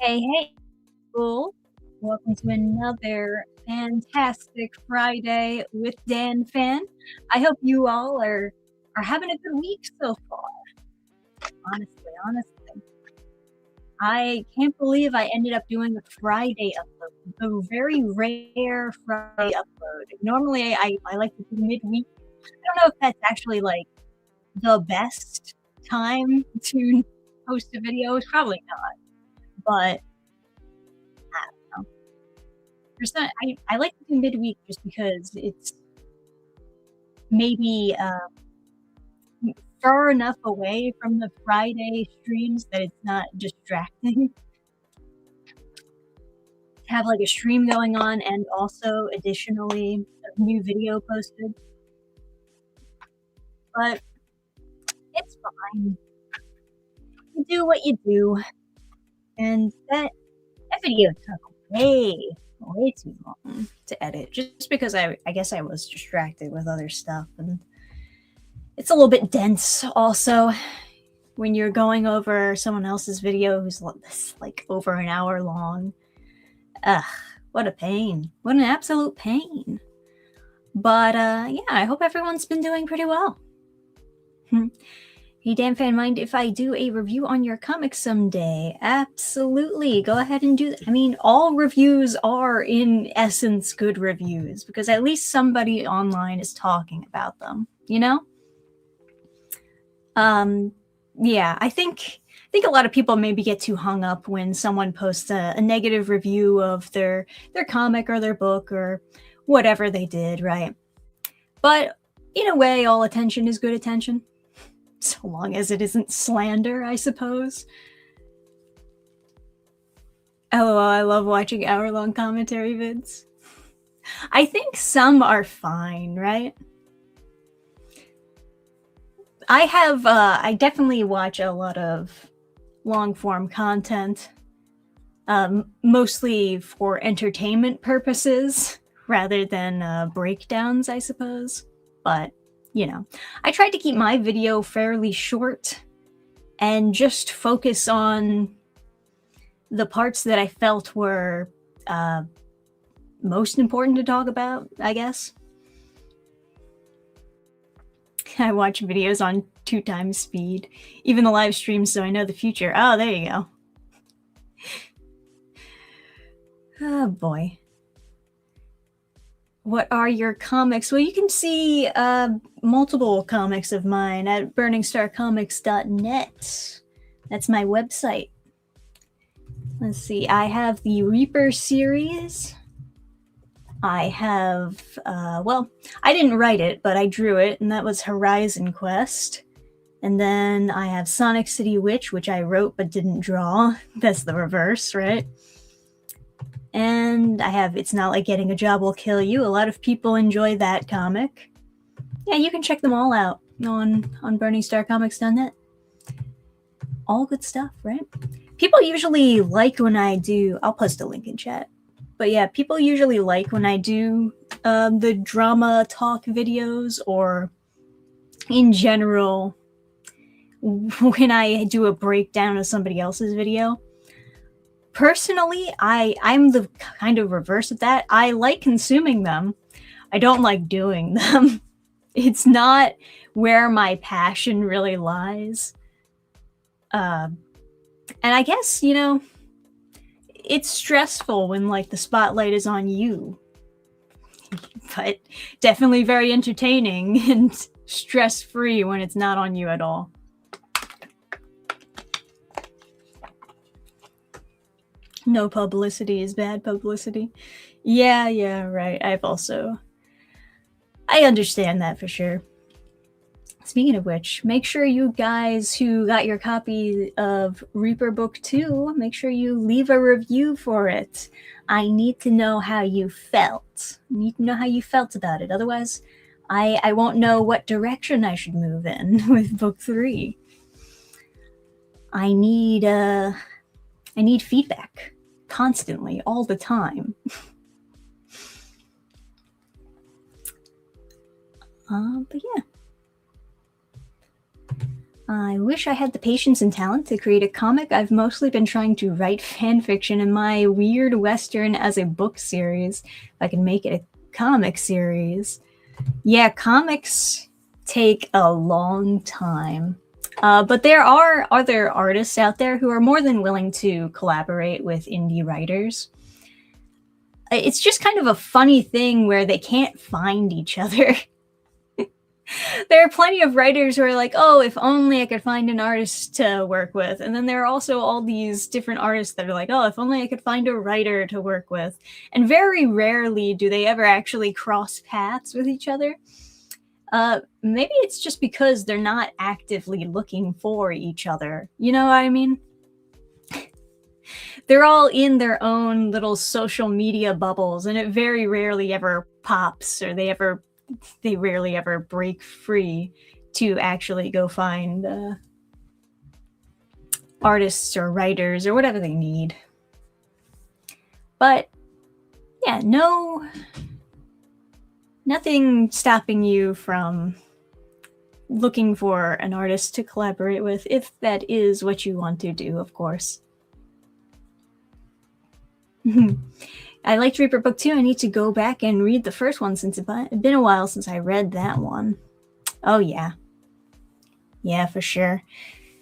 Hey, school. Welcome to another fantastic Friday with Dannphan. I hope you all are having a good week so far. Honestly. I can't believe I ended up doing a Friday upload, a very rare Friday upload. Normally I like to do midweek. I don't know if that's actually like the best time to post a video. It's probably not, but I don't know. I like to do midweek just because it's maybe far enough away from the Friday streams that it's not distracting. Have like a stream going on and also additionally a new video posted. But it's fine. You do what you do. And that video took way too long to edit just because I guess I was distracted with other stuff, and it's a little bit dense also when you're going over someone else's video who's like over an hour long. Ugh, what a pain. What an absolute pain. But yeah, I hope everyone's been doing pretty well. Hey, Dannphan, mind if I do a review on your comic someday? Absolutely. Go ahead and do that. I mean, all reviews are, in essence, good reviews because at least somebody online is talking about them, you know? Yeah, I think a lot of people maybe get too hung up when someone posts a negative review of their comic or their book or whatever they did, right? But in a way, all attention is good attention. So long as it isn't slander, I suppose. LOL, I love watching hour-long commentary vids. I think some are fine, right? I definitely watch a lot of long-form content, mostly for entertainment purposes rather than breakdowns, I suppose. But you know, I tried to keep my video fairly short and just focus on the parts that I felt were most important to talk about, I guess. I watch videos on 2x speed, even the live streams, so I know the future. Oh, there you go. Oh boy. What are your comics? Well, you can see multiple comics of mine at burningstarcomics.net. That's my website. Let's see. I have the Reaper series. I have, well, I didn't write it, but I drew it, and that was Horizon Quest. And then I have Sonic City Witch, which I wrote but didn't draw. That's the reverse, right? And I have It's Not Like Getting a Job Will Kill You. A lot of people enjoy that comic. Yeah, you can check them all out on burningstarcomics.net. All good stuff, right? People usually like when I do... I'll post a link in chat. But yeah, people usually like when I do the drama talk videos, or in general, when I do a breakdown of somebody else's video. Personally, I'm the kind of reverse of that. I like consuming them. I don't like doing them. It's not where my passion really lies. And I guess, you know, it's stressful when like the spotlight is on you. But definitely very entertaining and stress-free when it's not on you at all. No publicity is bad publicity. Yeah, right. I understand that for sure. Speaking of which, make sure you guys who got your copy of Reaper Book 2, make sure you leave a review for it. I need to know how you felt. I need to know how you felt about it. Otherwise, I won't know what direction I should move in with Book 3. I need feedback. Constantly, all the time. But yeah. I wish I had the patience and talent to create a comic. I've mostly been trying to write fan fiction in my weird Western as a book series. If I can make it a comic series. Yeah, comics take a long time. But there are other artists out there who are more than willing to collaborate with indie writers. It's just kind of a funny thing where they can't find each other. There are plenty of writers who are like, oh, if only I could find an artist to work with. And then there are also all these different artists that are like, oh, if only I could find a writer to work with. And very rarely do they ever actually cross paths with each other. Maybe it's just because they're not actively looking for each other. You know what I mean? They're all in their own little social media bubbles, and it very rarely ever pops, or they rarely ever break free to actually go find artists or writers or whatever they need. But yeah, nothing stopping you from looking for an artist to collaborate with, if that is what you want to do, of course. I liked Reaper Book 2. I need to go back and read the first one since it's been a while since I read that one. Oh, yeah. Yeah, for sure.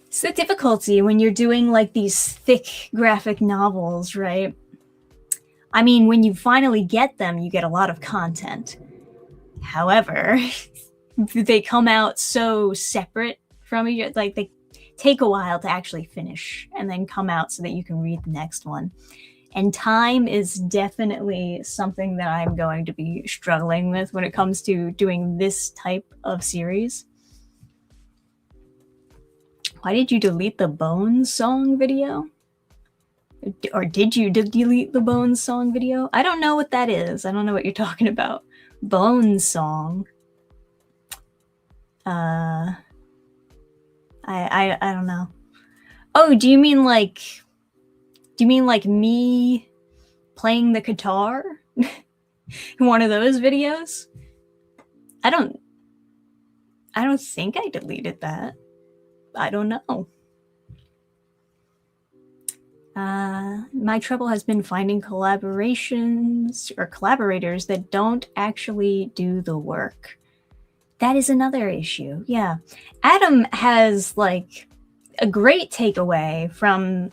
It's the difficulty when you're doing like these thick graphic novels, right? I mean, when you finally get them, you get a lot of content. However, they come out so separate from each other. Like, they take a while to actually finish and then come out so that you can read the next one. And time is definitely something that I'm going to be struggling with when it comes to doing this type of series. Why did you delete the Bones song video? Or did you delete the Bones song video? I don't know what that is. I don't know what you're talking about. Bones song. I don't know. Oh, do you mean like me playing the guitar in one of those videos? I don't think I deleted that. I don't know. My trouble has been finding collaborations or collaborators that don't actually do the work. That is another issue. Yeah. Adam has like a great takeaway from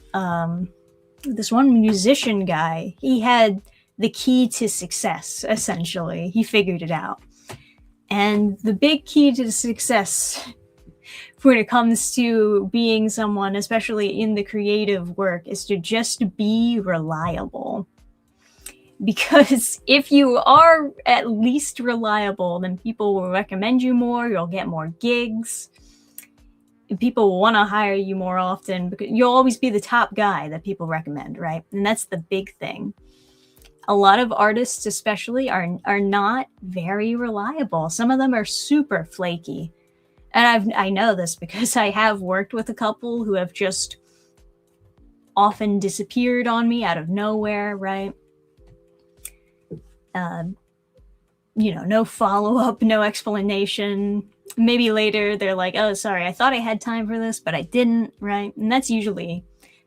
this one musician guy. He had the key to success, essentially. He figured it out. And the big key to success when it comes to being someone, especially in the creative work, is to just be reliable. Because if you are at least reliable, then people will recommend you more, you'll get more gigs. People will want to hire you more often because you'll always be the top guy that people recommend, right? And that's the big thing. A lot of artists especially are not very reliable. Some of them are super flaky. And I know this because I have worked with a couple who have just often disappeared on me out of nowhere, right? No follow-up, no explanation. Maybe later they're like, oh, sorry, I thought I had time for this, but I didn't, right? And that's usually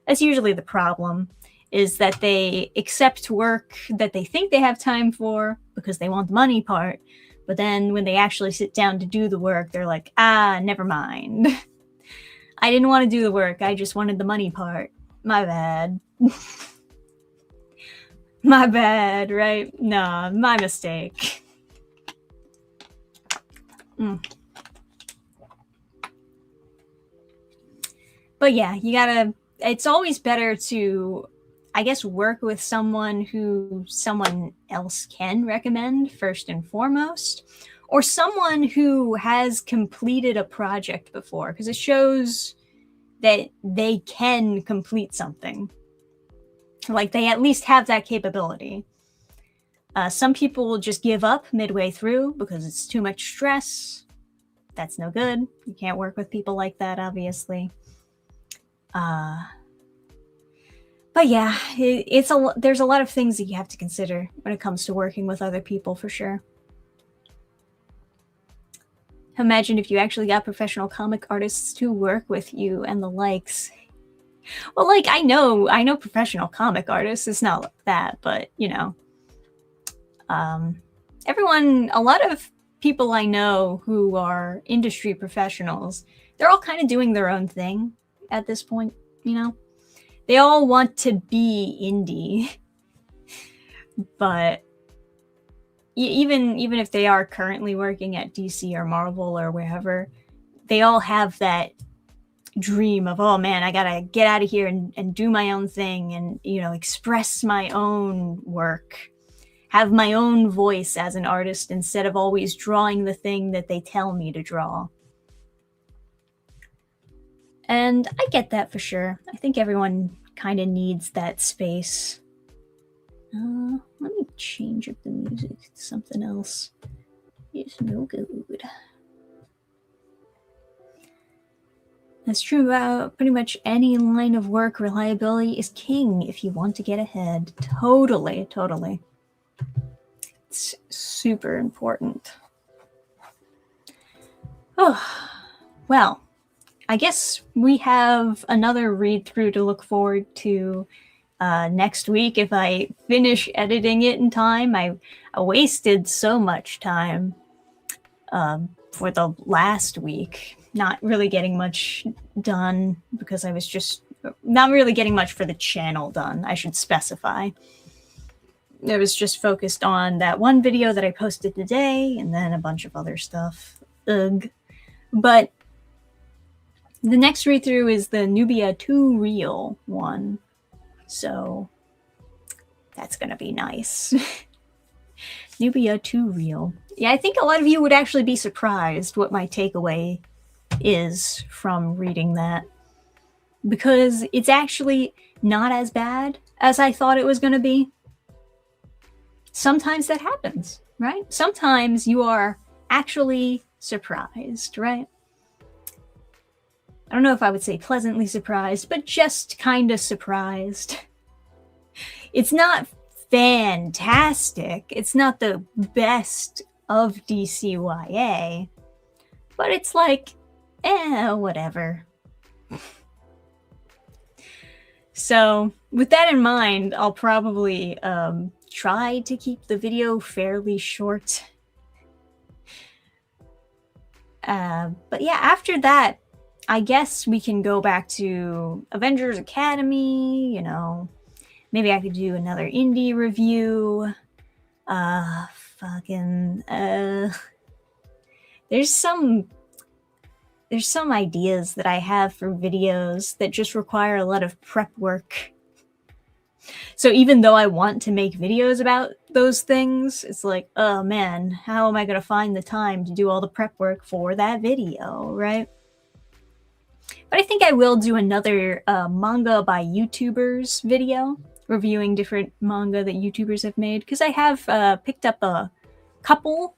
the problem, is that they accept work that they think they have time for because they want the money part. But then when they actually sit down to do the work, they're like, never mind. I didn't want to do the work. I just wanted the money part. My bad. My bad, right? Nah, my mistake. But yeah, it's always better to, I guess, work with someone who someone else can recommend first and foremost, or someone who has completed a project before, because it shows that they can complete something. Like, they at least have that capability. Some people will just give up midway through because it's too much stress. That's no good. You can't work with people like that, obviously. But yeah, there's a lot of things that you have to consider when it comes to working with other people, for sure. Imagine if you actually got professional comic artists to work with you and the likes. Well, like, I know professional comic artists. It's not like that, but, you know. A lot of people I know who are industry professionals, they're all kind of doing their own thing at this point, you know? They all want to be indie, but even if they are currently working at DC or Marvel or wherever, they all have that dream of, oh man, I gotta get out of here and do my own thing and, you know, express my own work, have my own voice as an artist instead of always drawing the thing that they tell me to draw. And I get that for sure. I think everyone kind of needs that space. Let me change up the music to something else. It's no good. That's true about pretty much any line of work. Reliability is king if you want to get ahead. Totally, totally. It's super important. Oh, well, I guess we have another read through to look forward to next week if I finish editing it in time. I wasted so much time for the last week, not really getting much done because I was just not really getting much for the channel done, I should specify. It was just focused on that one video that I posted today and then a bunch of other stuff. Ugh. But the next read through is the Nubia 2 Real one. So that's going to be nice. Nubia 2 Real. Yeah, I think a lot of you would actually be surprised what my takeaway is from reading that. Because it's actually not as bad as I thought it was going to be. Sometimes that happens, right? Sometimes you are actually surprised, right? I don't know if I would say pleasantly surprised, but just kind of surprised. It's not fantastic. It's not the best of DCYA, but it's like, whatever. So with that in mind, I'll probably try to keep the video fairly short. But yeah, after that, I guess we can go back to Avengers Academy, you know. Maybe I could do another indie review. There's some ideas that I have for videos that just require a lot of prep work. So even though I want to make videos about those things, it's like, oh man, how am I going to find the time to do all the prep work for that video, right? But I think I will do another manga by YouTubers video, reviewing different manga that YouTubers have made, because I have picked up a couple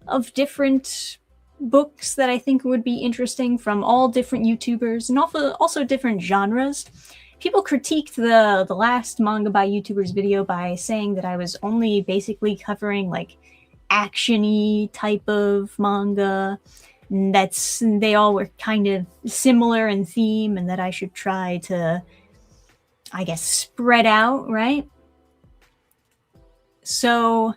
of different books that I think would be interesting from all different YouTubers and also different genres. People critiqued the last manga by YouTubers video by saying that I was only basically covering like action-y type of manga. They all were kind of similar in theme and that I should try to, I guess, spread out, right? So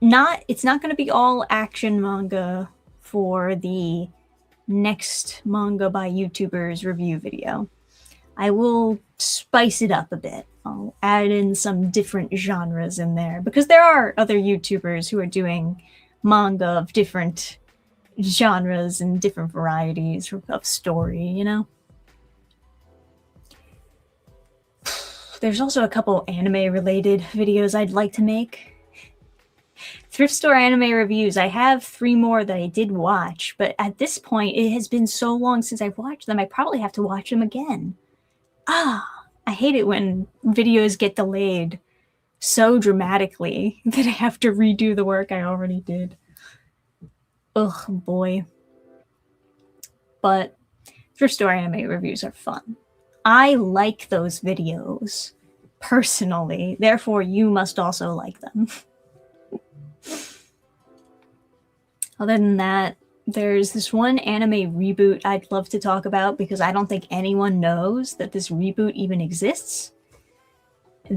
it's not going to be all action manga for the next manga by YouTubers review video. I will spice it up a bit. I'll add in some different genres in there because there are other YouTubers who are doing manga of different genres and different varieties of story, you know? There's also a couple anime-related videos I'd like to make. Thrift store anime reviews. I have 3 more that I did watch, but at this point, it has been so long since I've watched them, I probably have to watch them again. I hate it when videos get delayed so dramatically that I have to redo the work I already did. Ugh, boy. But thrift store anime reviews are fun. I like those videos personally, therefore you must also like them. Other than that, there's this one anime reboot I'd love to talk about because I don't think anyone knows that this reboot even exists.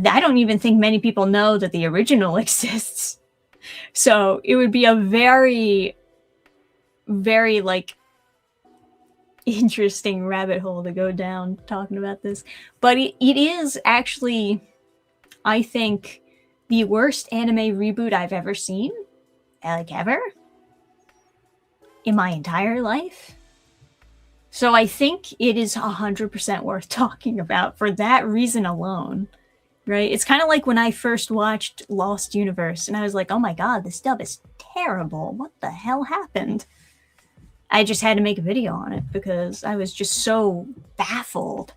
I don't even think many people know that the original exists. So it would be a very, very like interesting rabbit hole to go down talking about this. But it is actually, I think, the worst anime reboot I've ever seen. Like ever. In my entire life. So I think it is 100% worth talking about for that reason alone. Right? It's kind of like when I first watched Lost Universe and I was like, oh my god, this dub is terrible. What the hell happened? I just had to make a video on it because I was just so baffled.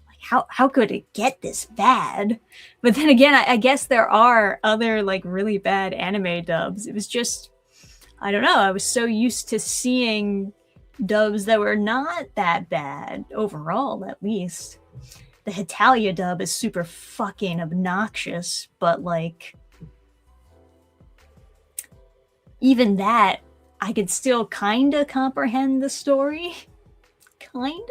Like, how could it get this bad? But then again, I guess there are other like really bad anime dubs. It was just, I don't know, I was so used to seeing dubs that were not that bad overall, at least. The Hitalia dub is super fucking obnoxious, but like even that, I could still kinda comprehend the story. Kinda?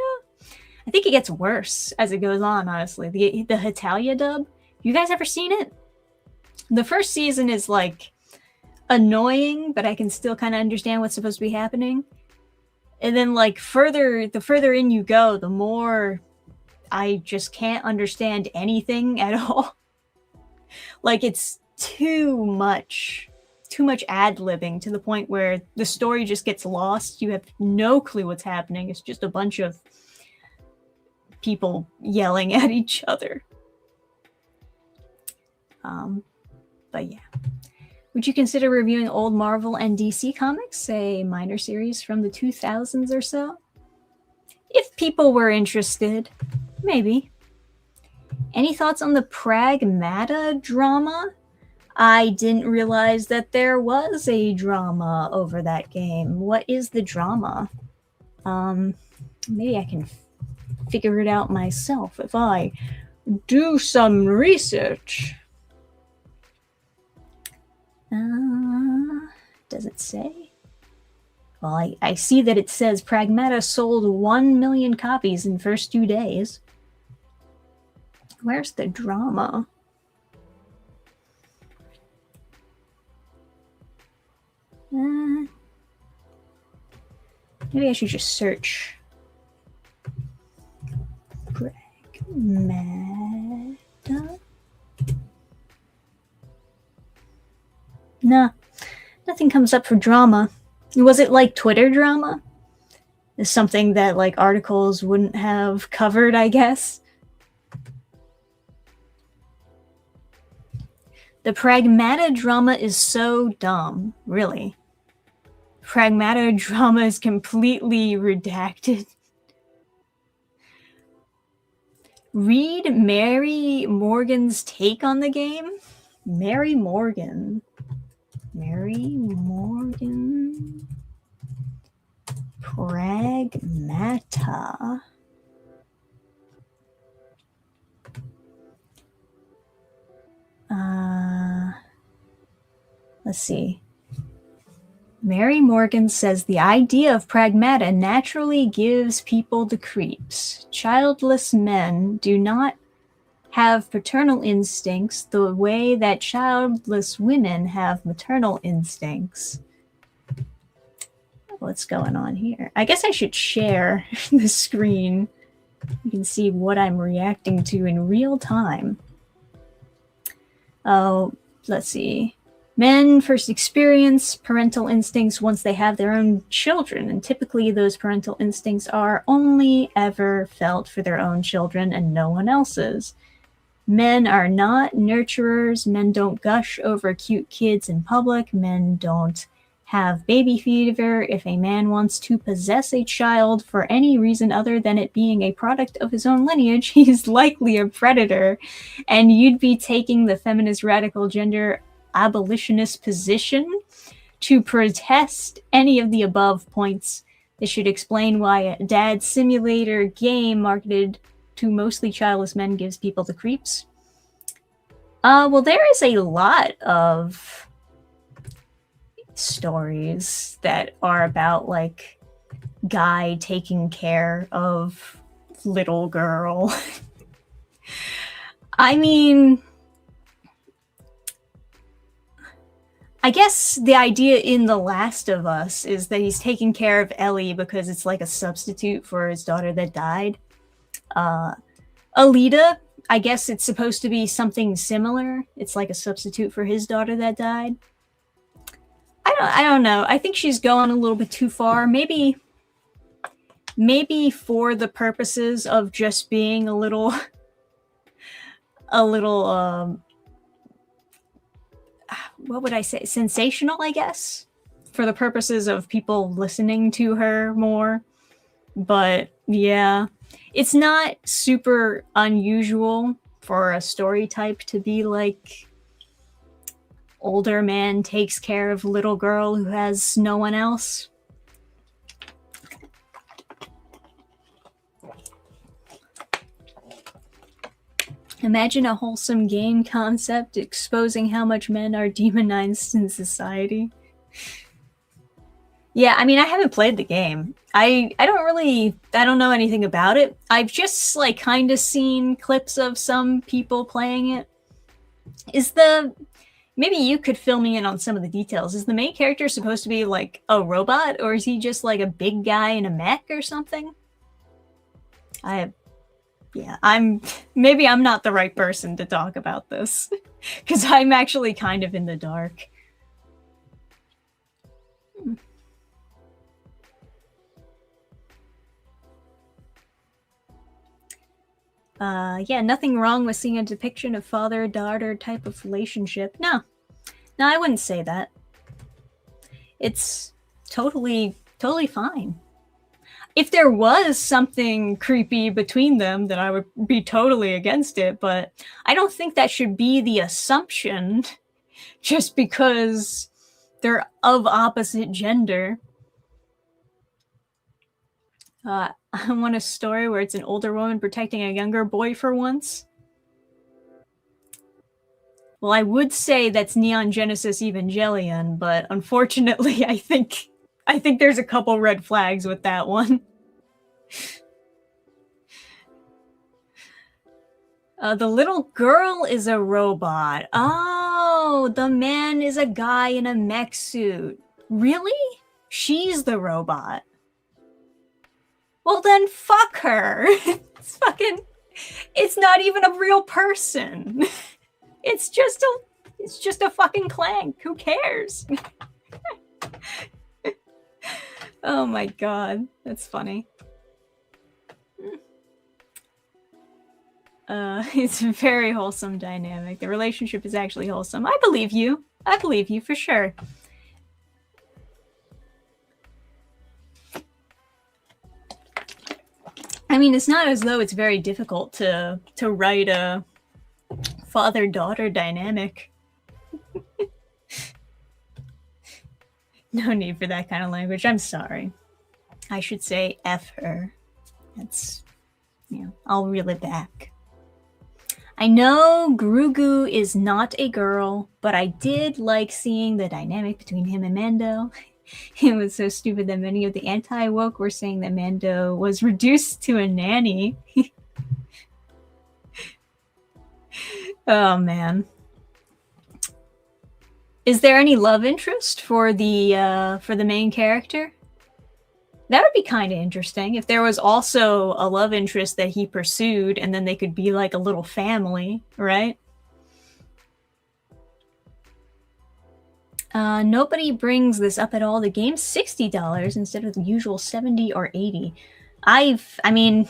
I think it gets worse as it goes on, honestly. The Hitalia dub, you guys ever seen it? The first season is like annoying, but I can still kind of understand what's supposed to be happening. And then like the further in you go, the more I just can't understand anything at all. Like it's too much ad-libbing to the point where the story just gets lost. You have no clue what's happening. It's just a bunch of people yelling at each other. But yeah. Would you consider reviewing old Marvel and DC comics, say minor series from the 2000s or so? If people were interested, maybe. Any thoughts on the Pragmata drama? I didn't realize that there was a drama over that game. What is the drama? Maybe I can figure it out myself if I do some research. Does it say? Well, I see that it says Pragmata sold 1 million copies in first 2 days. Where's the drama? Maybe I should just search. Pragmata? Nah, nothing comes up for drama. Was it like Twitter drama? It's something that like articles wouldn't have covered, I guess. The Pragmata drama is so dumb, really. Pragmata drama is completely redacted. Read Mary Morgan's take on the game. Mary Morgan. Pragmata. Let's see. Mary Morgan says the idea of Pragmata naturally gives people the creeps. Childless men do not have paternal instincts the way that childless women have maternal instincts. What's going on here? I guess I should share the screen. You can see what I'm reacting to in real time. Oh, let's see. Men first experience parental instincts once they have their own children, and typically those parental instincts are only ever felt for their own children and no one else's. Men are not nurturers. Men don't gush over cute kids in public. Men don't have baby fever. If a man wants to possess a child for any reason other than it being a product of his own lineage, he's likely a predator. And you'd be taking the feminist radical gender abolitionist position to protest any of the above points. This should explain why a dad simulator game marketed to mostly childless men gives people the creeps. Well, there is a lot of stories that are about like guy taking care of little girl. I mean, I guess the idea in The Last of Us is that he's taking care of Ellie because it's like a substitute for his daughter that died. Alita, I guess it's supposed to be something similar. It's like a substitute for his daughter that died. I don't know. I think she's going a little bit too far. Maybe for the purposes of just being a little what would I say? Sensational, I guess, for the purposes of people listening to her more. But yeah, it's not super unusual for a story type to be like older man takes care of little girl who has no one else. Imagine a wholesome game concept exposing how much men are demonized in society. Yeah, I mean, I haven't played the game. I don't know anything about it. I've just like kind of seen clips of some people playing it. Maybe you could fill me in on some of the details. Is the main character supposed to be like a robot, or is he just like a big guy in a mech or something? Maybe I'm not the right person to talk about this because I'm actually kind of in the dark. Yeah, nothing wrong with seeing a depiction of father-daughter type of relationship. No, I wouldn't say that. It's totally fine. If there was something creepy between them, then I would be totally against it, but I don't think that should be the assumption just because they're of opposite gender. I want a story where it's an older woman protecting a younger boy for once. Well, I would say that's Neon Genesis Evangelion, but unfortunately, I think there's a couple red flags with that one. The little girl is a robot. Oh, the man is a guy in a mech suit. Really? She's the robot. Well then, fuck her. It's not even a real person. It's just a fucking clank. Who cares? Oh my god, that's funny. It's a very wholesome dynamic. The relationship is actually wholesome. I believe you. I believe you for sure. I mean, it's not as though it's very difficult to write a father-daughter dynamic. No need for that kind of language. I'm sorry. I should say F her. That's, I'll reel it back. I know Grugu is not a girl, but I did like seeing the dynamic between him and Mando. It was so stupid that many of the anti-woke were saying that Mando was reduced to a nanny. Oh, man. Is there any love interest for the main character? That would be kind of interesting if there was also a love interest that he pursued and then they could be like a little family, right? Nobody brings this up at all. The game's $60 instead of the usual $70 or $80. I mean,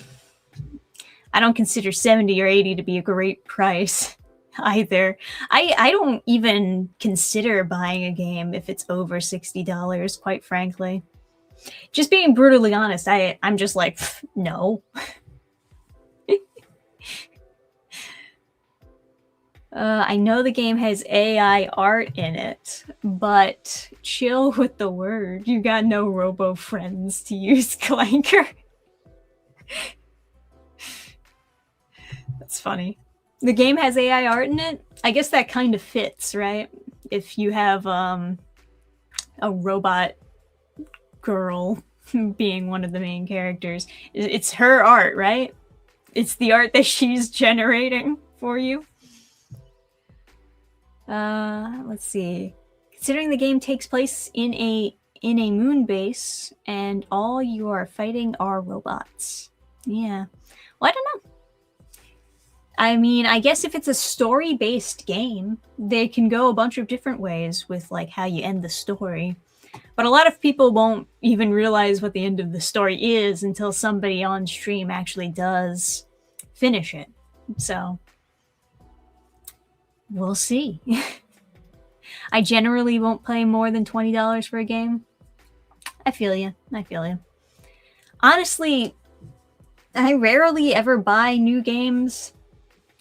I don't consider $70 or $80 to be a great price either. I don't even consider buying a game if it's over $60, quite frankly. Just being brutally honest, I'm just like, no. I know the game has AI art in it, but chill with the word. You got no robo friends to use Clanker. That's funny. The game has AI art in it? I guess that kind of fits, right? If you have a robot girl being one of the main characters. It's her art, right? It's the art that she's generating for you. Let's see. Considering the game takes place in a moon base and all you are fighting are robots. Yeah. Well, I don't know. I mean, I guess if it's a story-based game, they can go a bunch of different ways with like how you end the story. But a lot of people won't even realize what the end of the story is until somebody on stream actually does finish it. So we'll see. I generally won't pay more than $20 for a game. I feel you. Honestly, I rarely ever buy new games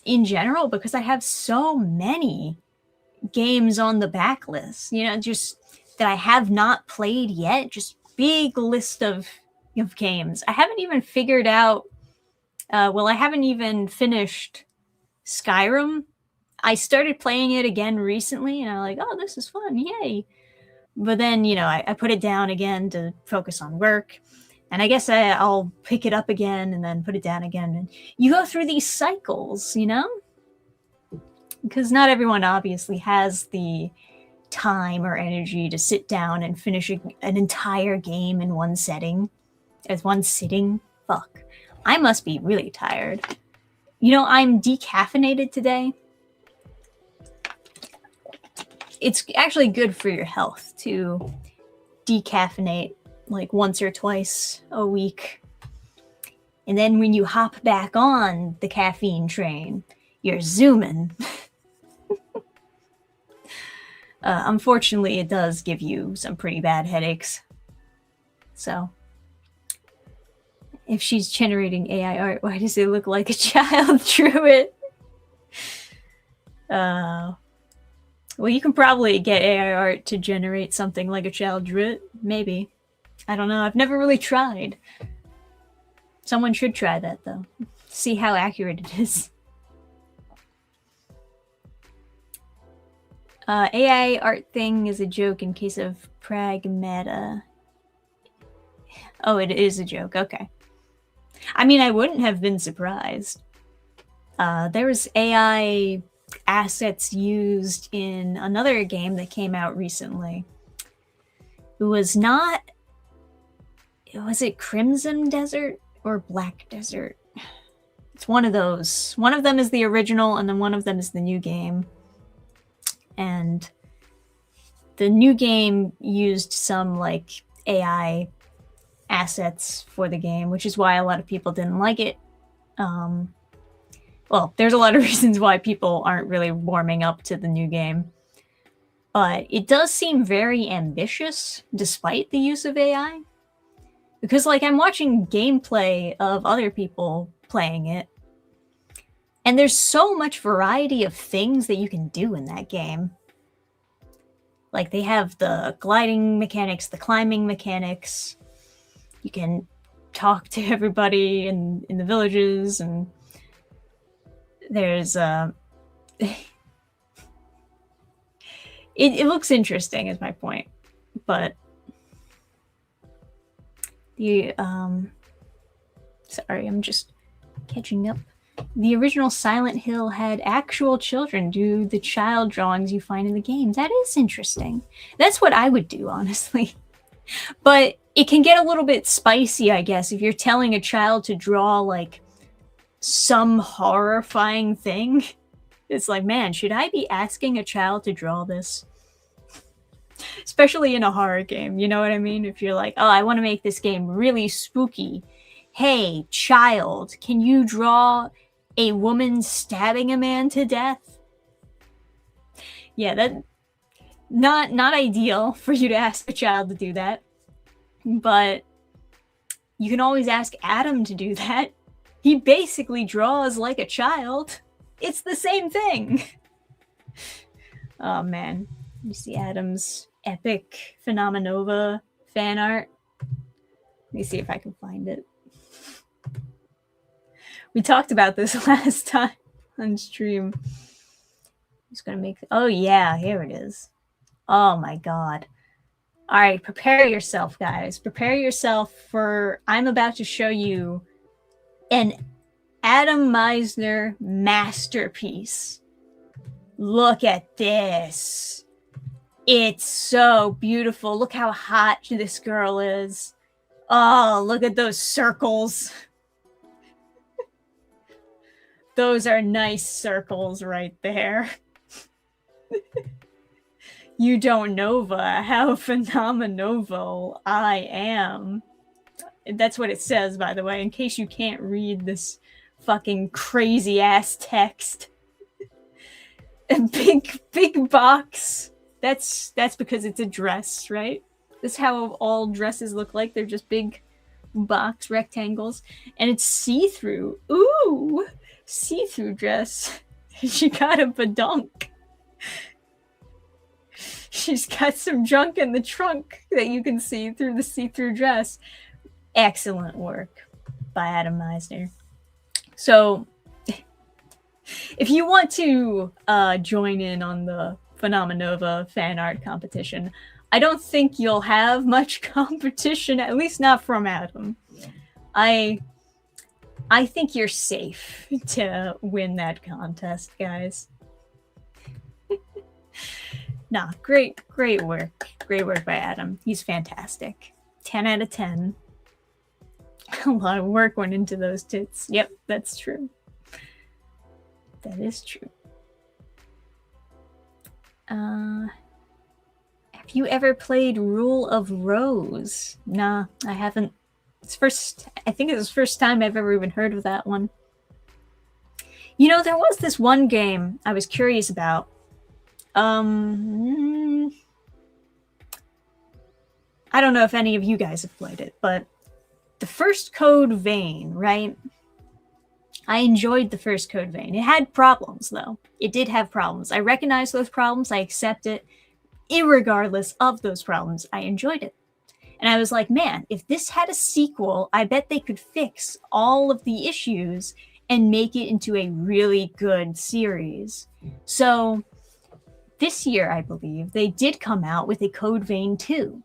in general because I have so many games on the backlist, just that I have not played yet. Just big list of games. I haven't even figured out, I haven't even finished Skyrim. I started playing it again recently and I'm like, oh, this is fun, yay. But then, I put it down again to focus on work. And I guess I'll pick it up again and then put it down again. And you go through these cycles, because not everyone obviously has the time or energy to sit down and finish an entire game in one setting, as one sitting. Fuck. I must be really tired. I'm decaffeinated today. It's actually good for your health to decaffeinate like once or twice a week. And then when you hop back on the caffeine train, you're zooming. Unfortunately, it does give you some pretty bad headaches. So, if she's generating AI art, why does it look like a child drew it? Well, you can probably get AI art to generate something like a child drew it. Maybe. I don't know. I've never really tried. Someone should try that, though. See how accurate it is. AI art thing is a joke in case of Pragmata. Oh, it is a joke. Okay. I mean, I wouldn't have been surprised. There was AI assets used in another game that came out recently. It was not... Was it Crimson Desert or Black Desert? It's one of those. One of them is the original, and then one of them is the new game. And the new game used some like AI assets for the game, which is why a lot of people didn't like it. Well, there's a lot of reasons why people aren't really warming up to the new game. But it does seem very ambitious despite the use of AI. Because like I'm watching gameplay of other people playing it. And there's so much variety of things that you can do in that game. Like they have the gliding mechanics, the climbing mechanics. You can talk to everybody in the villages, and there's it looks interesting is my point. But the sorry, I'm just catching up. The original Silent Hill had actual children do the child drawings you find in the game. That is interesting. That's what I would do, honestly. But it can get a little bit spicy, I guess, if you're telling a child to draw, like, some horrifying thing. It's like, man, should I be asking a child to draw this? Especially in a horror game, you know what I mean? If you're like, oh, I want to make this game really spooky. Hey, child, can you draw a woman stabbing a man to death? Yeah, that not ideal for you to ask a child to do that. But you can always ask Adam to do that. He basically draws like a child. It's the same thing. Oh man, you see Adam's epic Phenomenova fan art. Let me see if I can find it. We talked about this last time on stream. I'm just gonna make... Oh yeah, here it is. Oh my god. All right, prepare yourself, guys. Prepare yourself for, I'm about to show you an Adam Meisner masterpiece. Look at this. It's so beautiful. Look how hot this girl is. Oh, look at those circles. Those are nice circles right there. You don't Nova how phenomenal I am. That's what it says, by the way, in case you can't read this fucking crazy ass text. A big box. That's because it's a dress, right? This is how all dresses look like. They're just big box rectangles. And it's see-through. Ooh! See-through dress. She got a badunk. She's got some junk in the trunk that you can see through the see-through dress. Excellent work by Adam Meisner. So, if you want to join in on the Phenomenova fan art competition, I don't think you'll have much competition, at least not from Adam. I think you're safe to win that contest, guys. Nah, great work. Great work by Adam. He's fantastic. 10 out of 10. A lot of work went into those tits. Yep, that's true. That is true. Have you ever played Rule of Rose? Nah, I haven't. I think it was the first time I've ever even heard of that one. You know, there was this one game I was curious about. I don't know if any of you guys have played it, but the first Code Vein, right? I enjoyed the first Code Vein. It had problems, though. It did have problems. I recognize those problems. I accept it. Irregardless of those problems, I enjoyed it. And I was like, man, if this had a sequel, I bet they could fix all of the issues and make it into a really good series. So this year, I believe, they did come out with a Code Vein 2.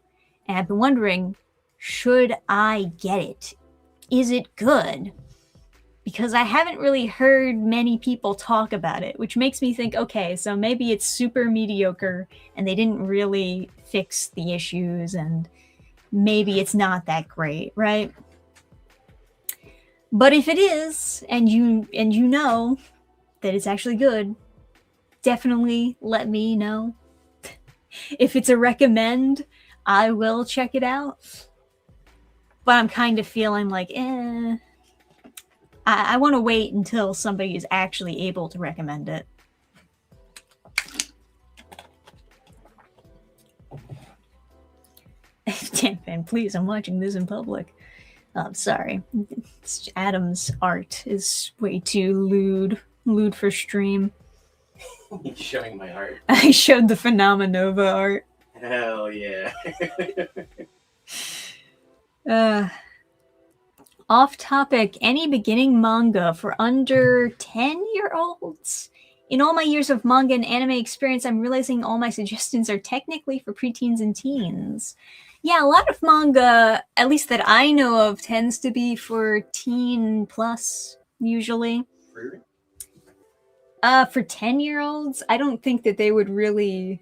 And I've been wondering, should I get it? Is it good? Because I haven't really heard many people talk about it, which makes me think, okay, so maybe it's super mediocre and they didn't really fix the issues and maybe it's not that great, right? But if it is, and you know that it's actually good, definitely let me know. If it's a recommend, I will check it out. But I'm kind of feeling like, I want to wait until somebody is actually able to recommend it. Dannphan, please, I'm watching this in public. Oh, sorry. Adam's art is way too lewd for stream. He's showing my art. I showed the Phenomenova art. Hell yeah. Off topic, any beginning manga for under 10-year-olds? In all my years of manga and anime experience, I'm realizing all my suggestions are technically for preteens and teens. Yeah, a lot of manga, at least that I know of, tends to be for teen plus, usually. Really? For 10-year-olds, I don't think that they would really...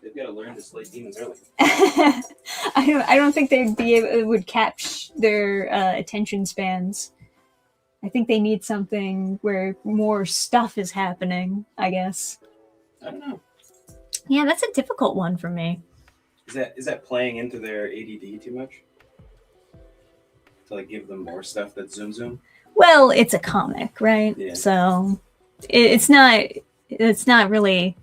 They've got to learn to slay demons early. I don't think they'd be able, it would catch their attention spans. I think they need something where more stuff is happening, I guess. I don't know. Yeah, that's a difficult one for me. Is that playing into their ADD too much? To like give them more stuff that's zoom? Well, it's a comic, right? Yeah. So it's not really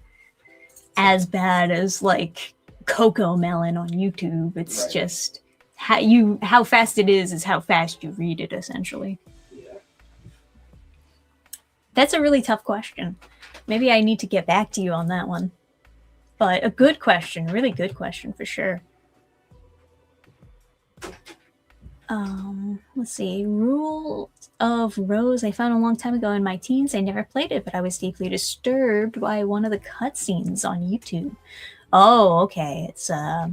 as bad as like Coco Melon on YouTube. It's right. Just how fast it is how fast you read it, essentially. Yeah. That's a really tough question. Maybe I need to get back to you on that one. But a good question, really good question for sure. Let's see. Rule of Rose I found a long time ago in my teens. I never played it, but I was deeply disturbed by one of the cutscenes on YouTube. Oh, okay. It's a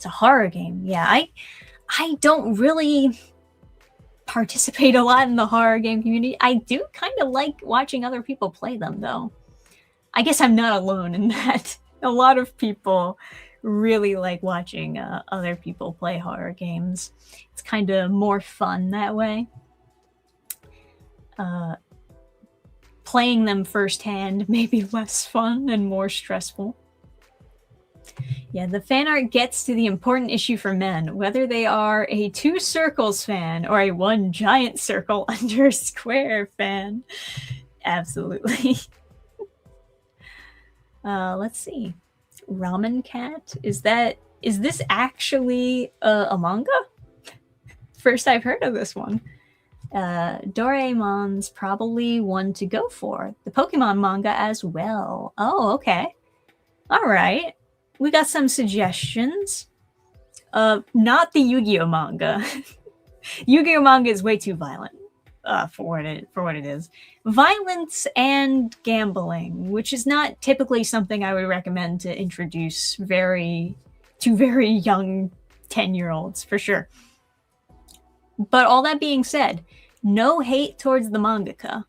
It's a horror game. Yeah, I don't really participate a lot in the horror game community. I do kind of like watching other people play them, though. I guess I'm not alone in that. A lot of people really like watching other people play horror games. It's kind of more fun that way. Playing them firsthand may be less fun and more stressful. Yeah, the fan art gets to the important issue for men, whether they are a 2 circles fan or a 1 giant circle under a square fan. Absolutely. Let's see. Ramen Cat? Is this actually a manga? First I've heard of this one. Doraemon's probably one to go for. The Pokemon manga as well. Oh, okay. All right. We got some suggestions. Not the Yu-Gi-Oh manga. Yu-Gi-Oh manga is way too violent for what it is. Violence and gambling, which is not typically something I would recommend to introduce to very young 10-year-olds, for sure. But all that being said, no hate towards the mangaka.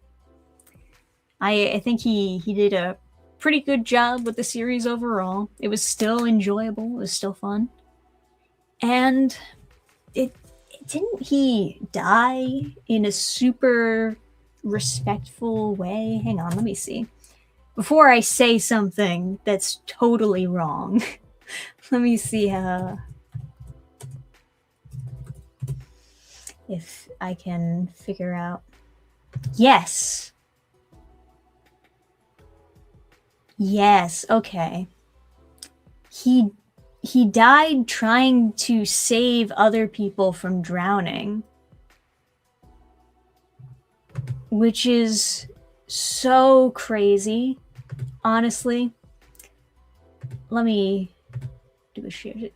I think he did a pretty good job with the series overall. It was still enjoyable. It was still fun. And didn't he die in a super respectful way? Hang on, let me see. Before I say something that's totally wrong, let me see if I can figure out. Yes. Yes, okay. He died trying to save other people from drowning, which is so crazy, honestly. Let me do a share.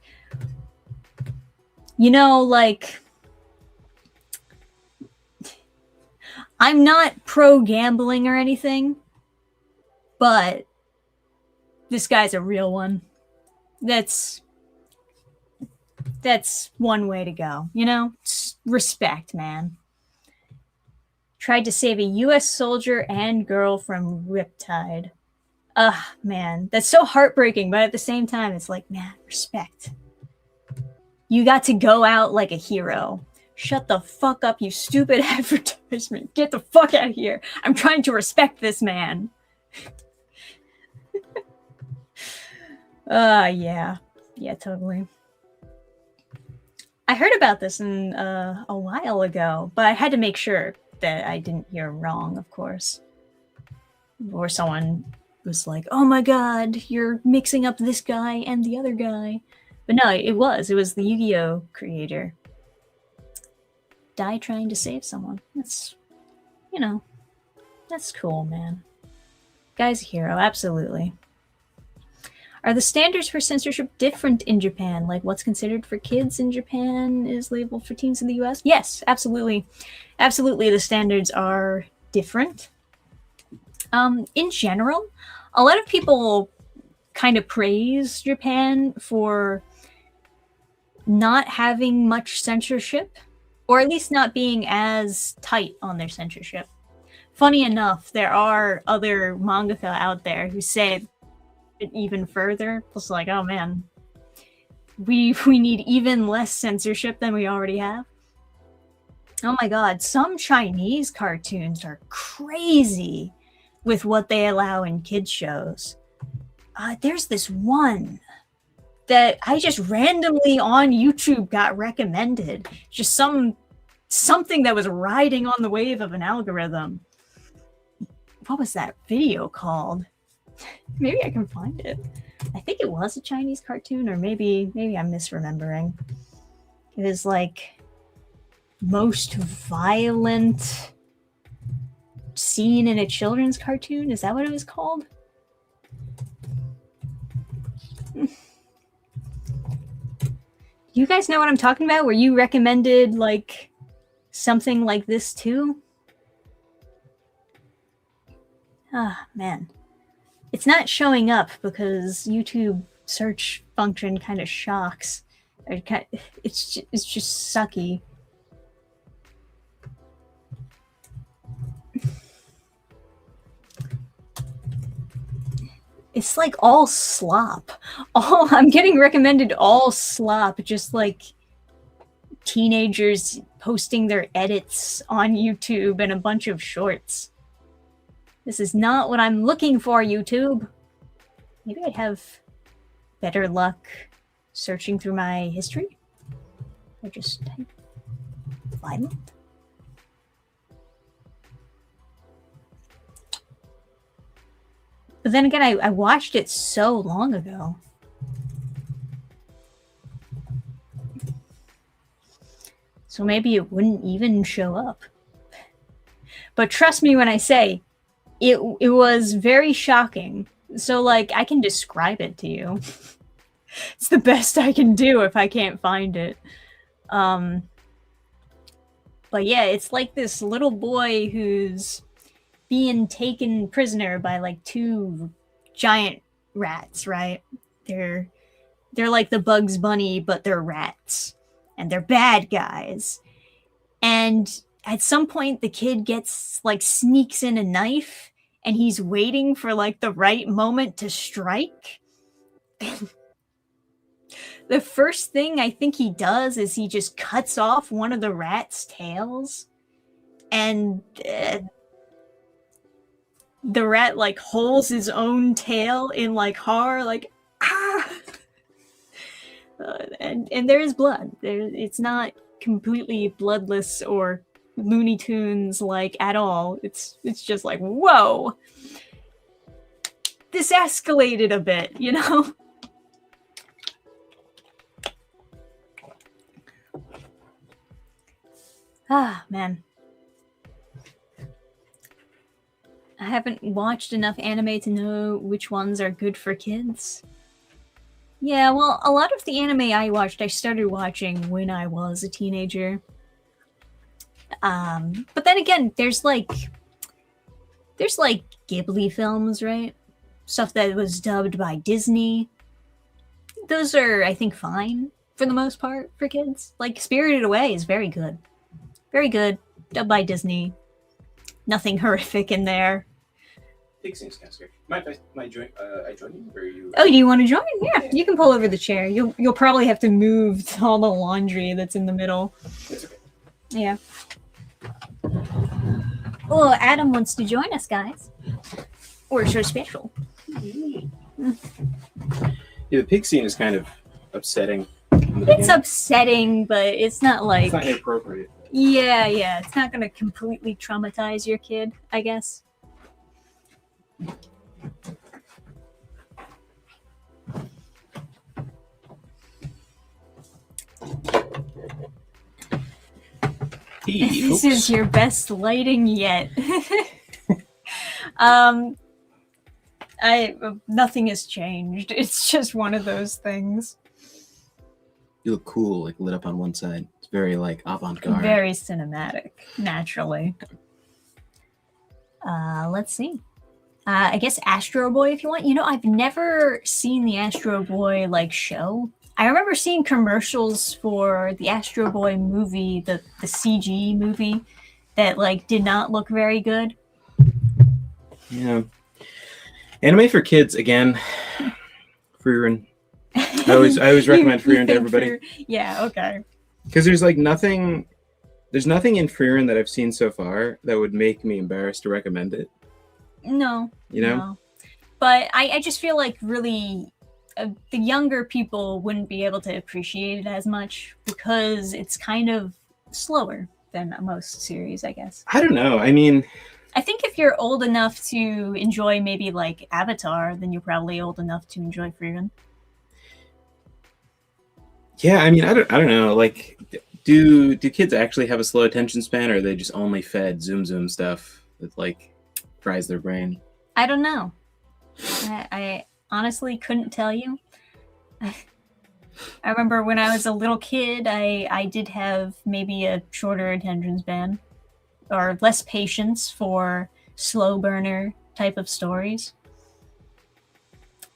You know, like, I'm not pro gambling or anything, but this guy's a real one. That's one way to go, you know? Respect, man. Tried to save a US soldier and girl from Riptide. Ugh, man. That's so heartbreaking, but at the same time, it's like, man, respect. You got to go out like a hero. Shut the fuck up, you stupid advertisement. Get the fuck out of here. I'm trying to respect this man. Yeah. Yeah, totally. I heard about this a while ago, but I had to make sure that I didn't hear wrong, of course. Or someone was like, oh my god, you're mixing up this guy and the other guy. But no, it was the Yu-Gi-Oh creator. Die trying to save someone. That's, you know, that's cool, man. Guy's a hero, absolutely. Are the standards for censorship different in Japan? Like what's considered for kids in Japan is labeled for teens in the US? Yes, absolutely. Absolutely, the standards are different. In general, a lot of people kind of praise Japan for not having much censorship, or at least not being as tight on their censorship. Funny enough, there are other mangaka out there who say it even further. It's like, oh man, we need even less censorship than we already have. Oh my god, some Chinese cartoons are crazy with what they allow in kids shows. There's this one that I just randomly on YouTube got recommended. Just something that was riding on the wave of an algorithm. What was that video called? Maybe I can find it. I think it was a Chinese cartoon, or maybe I'm misremembering. It was like most violent scene in a children's cartoon. Is that what it was called? You guys know what I'm talking about? Were you recommended like something like this too? Ah, man. It's not showing up because YouTube search function kind of shocks It's just sucky. It's like all slop. I'm getting recommended all slop, just like teenagers posting their edits on YouTube and a bunch of shorts. This is not what I'm looking for, YouTube. Maybe I'd have better luck searching through my history. Or just type violent. But then again, I watched it so long ago. So maybe it wouldn't even show up. But trust me when I say, it was very shocking. So, like, I can describe it to you. It's the best I can do if I can't find it. But yeah, it's like this little boy who's being taken prisoner by like 2 giant rats, right? They're like the Bugs Bunny, but they're rats. And they're bad guys. And at some point the kid gets like sneaks in a knife and he's waiting for like the right moment to strike. The first thing I think he does is he just cuts off one of the rat's tails, and the rat like holds his own tail in like horror, like ah. And there is blood. It's not completely bloodless or Looney Tunes like at all. It's just like, whoa, this escalated a bit, you know. Ah, man. I haven't watched enough anime to know which ones are good for kids. Yeah, well, a lot of the anime I watched, I started watching when I was a teenager. But then again, there's like Ghibli films, right? Stuff that was dubbed by Disney. Those are, I think, fine for the most part for kids. Like Spirited Away is very good. Very good. Dubbed by Disney. Nothing horrific in there. Pig seems kind of scary. Mind if I join you? Or you? Oh, do you want to join? Yeah, you can pull over the chair. You'll probably have to move all the laundry that's in the middle. It's okay. Yeah. Oh, Adam wants to join us, guys. We're so special. Yeah, the pig scene is kind of upsetting. It's upsetting, but it's not like... It's not inappropriate. Yeah. It's not going to completely traumatize your kid, I guess. Hey, this is your best lighting yet. Nothing has changed. It's just one of those things. You look cool, like lit up on one side. It's very like avant-garde. Very cinematic, naturally. Let's see. I guess Astro Boy, if you want. You know, I've never seen the Astro Boy like show. I remember seeing commercials for the Astro Boy movie, the CG movie, that like did not look very good. Yeah. Anime for kids again. Free I always recommend Free to everybody. Yeah, okay. Because there's like nothing. There's nothing in Free that I've seen so far that would make me embarrassed to recommend it. No. You know? No. But I just feel like really the younger people wouldn't be able to appreciate it as much because it's kind of slower than most series, I guess. I don't know. I mean... I think if you're old enough to enjoy maybe like Avatar, then you're probably old enough to enjoy Freedom. Yeah, I mean, I don't know. Like, do kids actually have a slow attention span, or are they just only fed zoom stuff that like fries their brain? I don't know. I honestly couldn't tell you. I remember when I was a little kid, I did have maybe a shorter attention span or less patience for slow burner type of stories.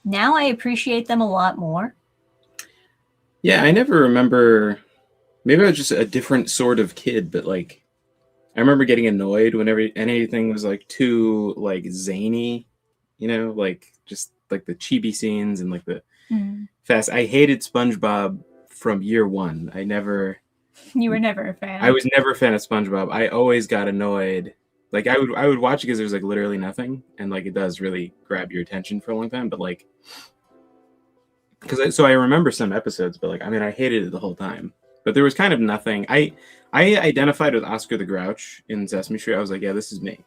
Now I appreciate them a lot more. Yeah, I never remember. Maybe I was just a different sort of kid, but like I remember getting annoyed whenever anything was like too like zany, like just like the chibi scenes and like the fast. I hated SpongeBob from year one. You were never a fan. I was never a fan of SpongeBob. I always got annoyed. Like I would watch it because there's like literally nothing, and like it does really grab your attention for a long time. But like, so I remember some episodes, but like I mean I hated it the whole time. But there was kind of nothing. I identified with Oscar the Grouch in Sesame Street. I was like, yeah, this is me.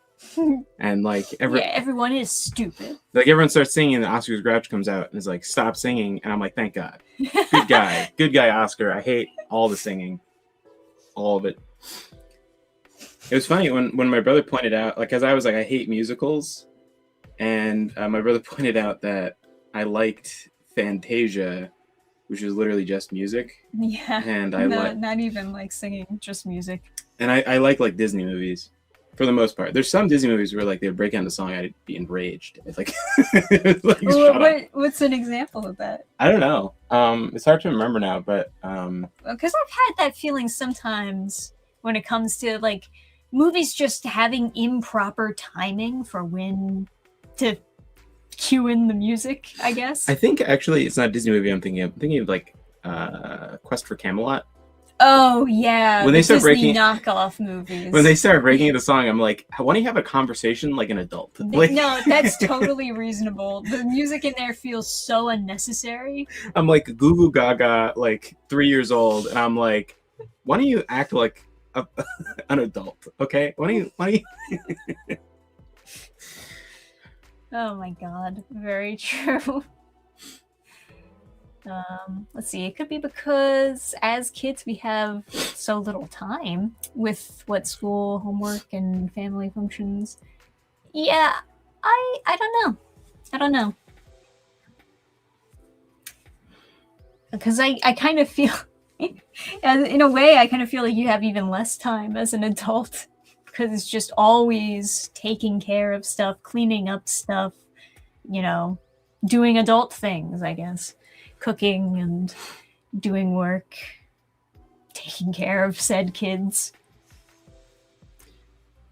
And like everyone is stupid. Like everyone starts singing, and Oscar the Grouch comes out and is like, stop singing, and I'm like, thank God, good guy, Oscar. I hate all the singing, all of it. It was funny when my brother pointed out, like, because I was like, I hate musicals, and my brother pointed out that I liked Fantasia, which is literally just music. Yeah. And not even like singing, just music. And I like Disney movies for the most part. There's some Disney movies where like they would break down the song, I'd be enraged. It's like, what's an example of that? I don't know. It's hard to remember now, but because I've had that feeling sometimes when it comes to like movies just having improper timing for when to cue in the music, I guess. I think actually it's not a Disney movie I'm thinking of. I'm thinking of like Quest for Camelot. Oh yeah, when they start Disney breaking knockoff movies. When they start breaking the song, I'm like, why don't you have a conversation like an adult? Like, no, that's totally reasonable. The music in there feels so unnecessary. I'm like Goo Goo Gaga, like 3 years old, and I'm like, why don't you act like an adult? Okay, why don't you? Oh my God, very true. Let's see, it could be because as kids we have so little time with school, homework, and family functions. Yeah, I don't know. Because I kind of feel, in a way, I kind of feel like you have even less time as an adult. Because it's just always taking care of stuff, cleaning up stuff, doing adult things, I guess. Cooking and doing work, taking care of said kids.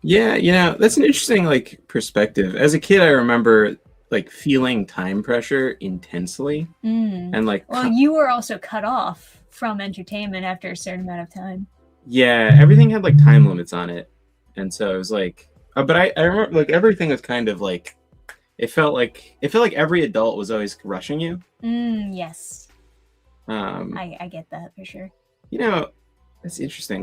Yeah, that's an interesting like perspective. As a kid, I remember like feeling time pressure intensely, and like. Well, you were also cut off from entertainment after a certain amount of time. Yeah, everything had like time limits on it, and so it was like. But I remember like everything was kind of like. It felt like every adult was always rushing you. Yes. I get that for sure. It's interesting.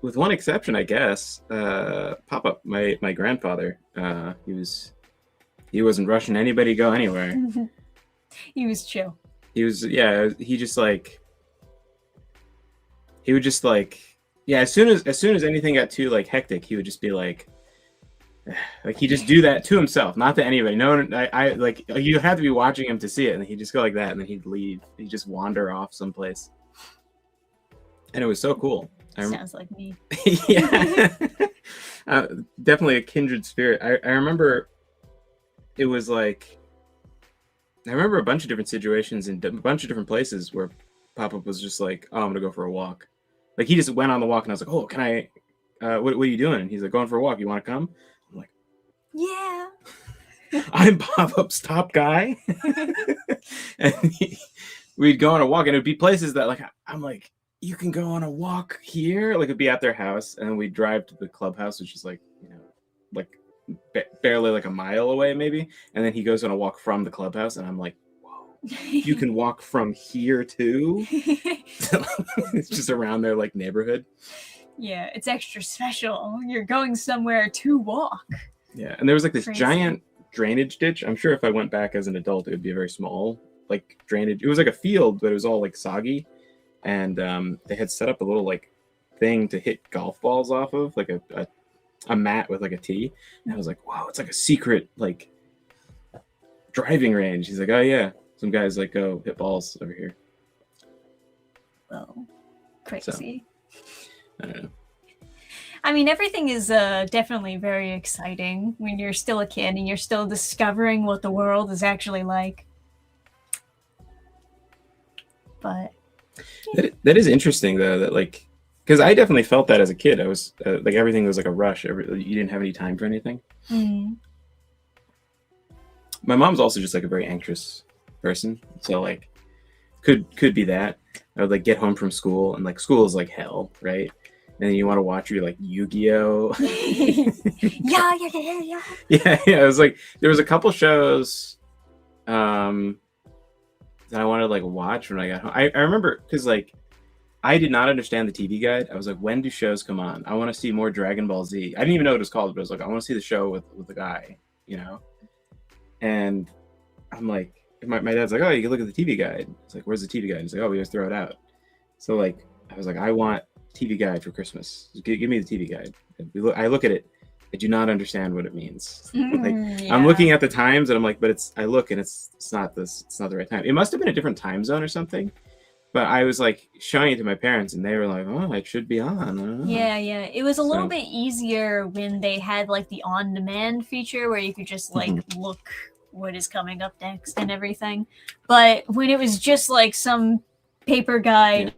With one exception, I guess. Pop-Up, my grandfather. He wasn't rushing anybody to go anywhere. He was chill. He was He just like. He would just like as soon as anything got too like hectic, he would just be like. Like he just do that to himself, not to anybody. No, I like you have to be watching him to see it, and he'd just go like that, and then he'd leave. He'd just wander off someplace, and it was so cool. Sounds like me. Yeah, definitely a kindred spirit. I remember it was like I remember a bunch of different situations in a bunch of different places where Pop-Up was just like, "Oh, I'm gonna go for a walk." Like he just went on the walk, and I was like, "Oh, can I? What are you doing?" And he's like, "Going for a walk. You want to come?" I'm like, yeah. I'm Pop-Up's top guy. And we'd go on a walk, and it'd be places that like I'm like, you can go on a walk here. Like it'd be at their house, and then we'd drive to the clubhouse, which is like like barely like a mile away maybe. And then he goes on a walk from the clubhouse, and I'm like, whoa, you can walk from here too. It's just around their like neighborhood. Yeah, it's extra special. You're going somewhere to walk. Yeah, and there was like this giant drainage ditch. I'm sure if I went back as an adult, it would be a very small like drainage. It was like a field, but it was all like soggy, and they had set up a little like thing to hit golf balls off of, like a mat with like a tee. And I was like, wow, it's like a secret like driving range. He's like, oh yeah, some guys like go hit balls over here. Well, crazy. So, I don't know. I mean, everything is definitely very exciting when you're still a kid and you're still discovering what the world is actually like. But That is interesting though. That like, because I definitely felt that as a kid. I was like everything was like a rush. You didn't have any time for anything. Mm. My mom's also just like a very anxious person, so like could be that. I would like get home from school and like school is like hell, right? And then you want to watch your like Yu-Gi-Oh. Yeah. Yeah. It was like there was a couple shows that I wanted to like watch when I got home. I remember because like I did not understand the TV guide. I was like, when do shows come on? I want to see more Dragon Ball Z. I didn't even know what it was called, but I was like, I want to see the show with the guy, you know? And I'm like, my dad's like, oh, you can look at the TV guide. It's like, where's the TV guide? He's like, oh, we just throw it out. So like, I was like, I want TV guide for Christmas. Give me the TV guide. I look at it. I do not understand what it means. Like, I'm looking at the times and I'm like, but I look and it's not this. It's not the right time. It must have been a different time zone or something. But I was like showing it to my parents and they were like, oh, it should be on. I don't know. Yeah. It was a little bit easier when they had like the on-demand feature where you could just like look what is coming up next and everything. But when it was just like some paper guide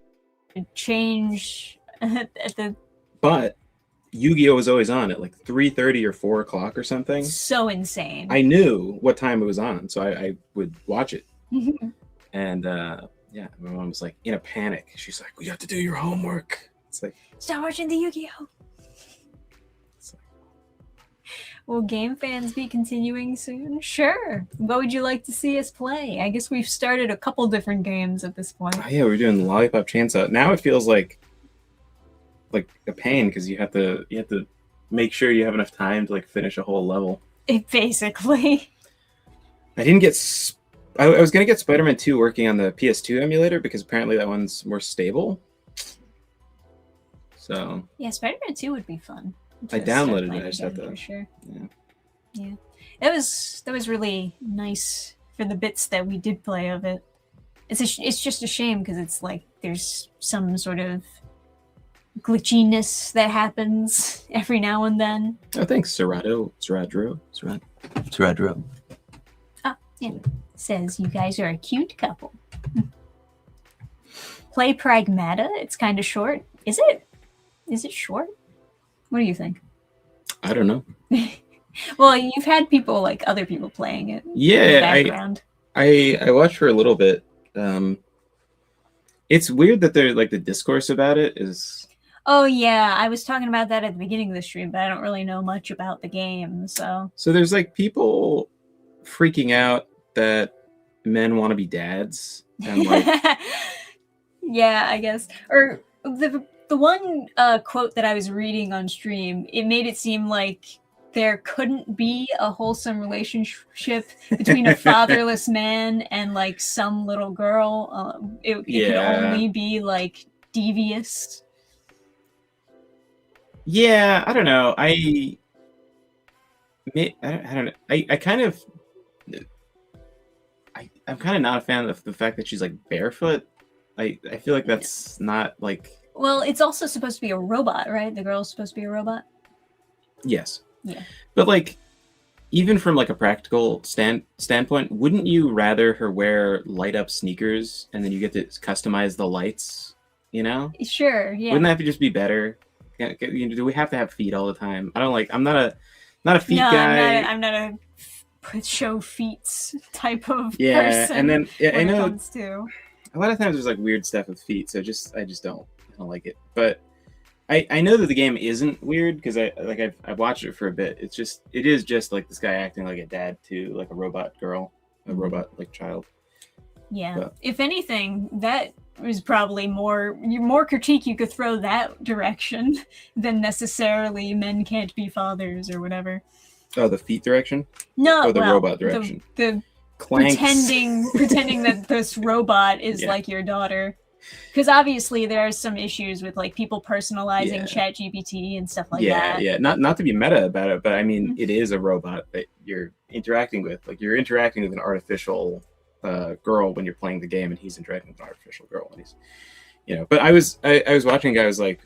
change at the... But Yu-Gi-Oh was always on at like 3:30 or 4 o'clock or something. So insane. I knew what time it was on, so I would watch it. And yeah, my mom was like in a panic. She's like, "We have to do your homework." It's like, stop watching the Yu-Gi-Oh. Will Game Fans be continuing soon? Sure. What would you like to see us play? I guess we've started a couple different games at this point. Oh, yeah, we're doing Lollipop Chainsaw. Now it feels like a pain because you have to make sure you have enough time to like finish a whole level. Basically. I didn't get. I was gonna get Spider-Man 2 working on the PS2 emulator because apparently that one's more stable. So yeah, Spider-Man 2 would be fun. I downloaded it. I just have to. For sure. Yeah. That was really nice for the bits that we did play of it. It's just a shame because it's like there's some sort of glitchiness that happens every now and then. Oh, thanks, Serrato. Ah, yeah. Says you guys are a cute couple. Play Pragmata. It's kind of short. Is it? Is it short? What do you think? I don't know. Well, you've had people like other people playing it. Yeah, in the background. I watched for a little bit. It's weird that they're like the discourse about it is. Oh yeah, I was talking about that at the beginning of the stream, but I don't really know much about the game, so. So there's like people freaking out that men want to be dads, and like. Yeah, I guess. Or the one quote that I was reading on stream, it made it seem like there couldn't be a wholesome relationship between a fatherless man and like some little girl. It could only be like devious. Yeah, I don't know. I don't know. I'm kind of not a fan of the fact that she's like barefoot. I feel like that's not like. Well, it's also supposed to be a robot, right? The girl's supposed to be a robot. Yes. Yeah. But like, even from like a practical standpoint, wouldn't you rather her wear light up sneakers and then you get to customize the lights? You know? Sure. Yeah. Wouldn't that just be better? Do we have to have feet all the time? I don't like. I'm not a feet guy. I'm not a show feet type of person. And then I know it comes to. A lot of times there's like weird stuff with feet, so I just don't like it. But I know that the game isn't weird because I've watched it for a bit. It is just like this guy acting like a dad to like a robot girl, a robot like child. Yeah. But, if anything, that was probably more critique you could throw that direction than necessarily men can't be fathers or whatever. Oh, the feet direction? No, or the robot direction. The Clanks. pretending that this robot is like your daughter. Because obviously there are some issues with like people personalizing ChatGPT and stuff like that. Yeah. Not to be meta about it, but I mean, it is a robot that you're interacting with. Like you're interacting with an artificial girl when you're playing the game, and he's interacting with an artificial girl when he's, But I was watching a guy who's like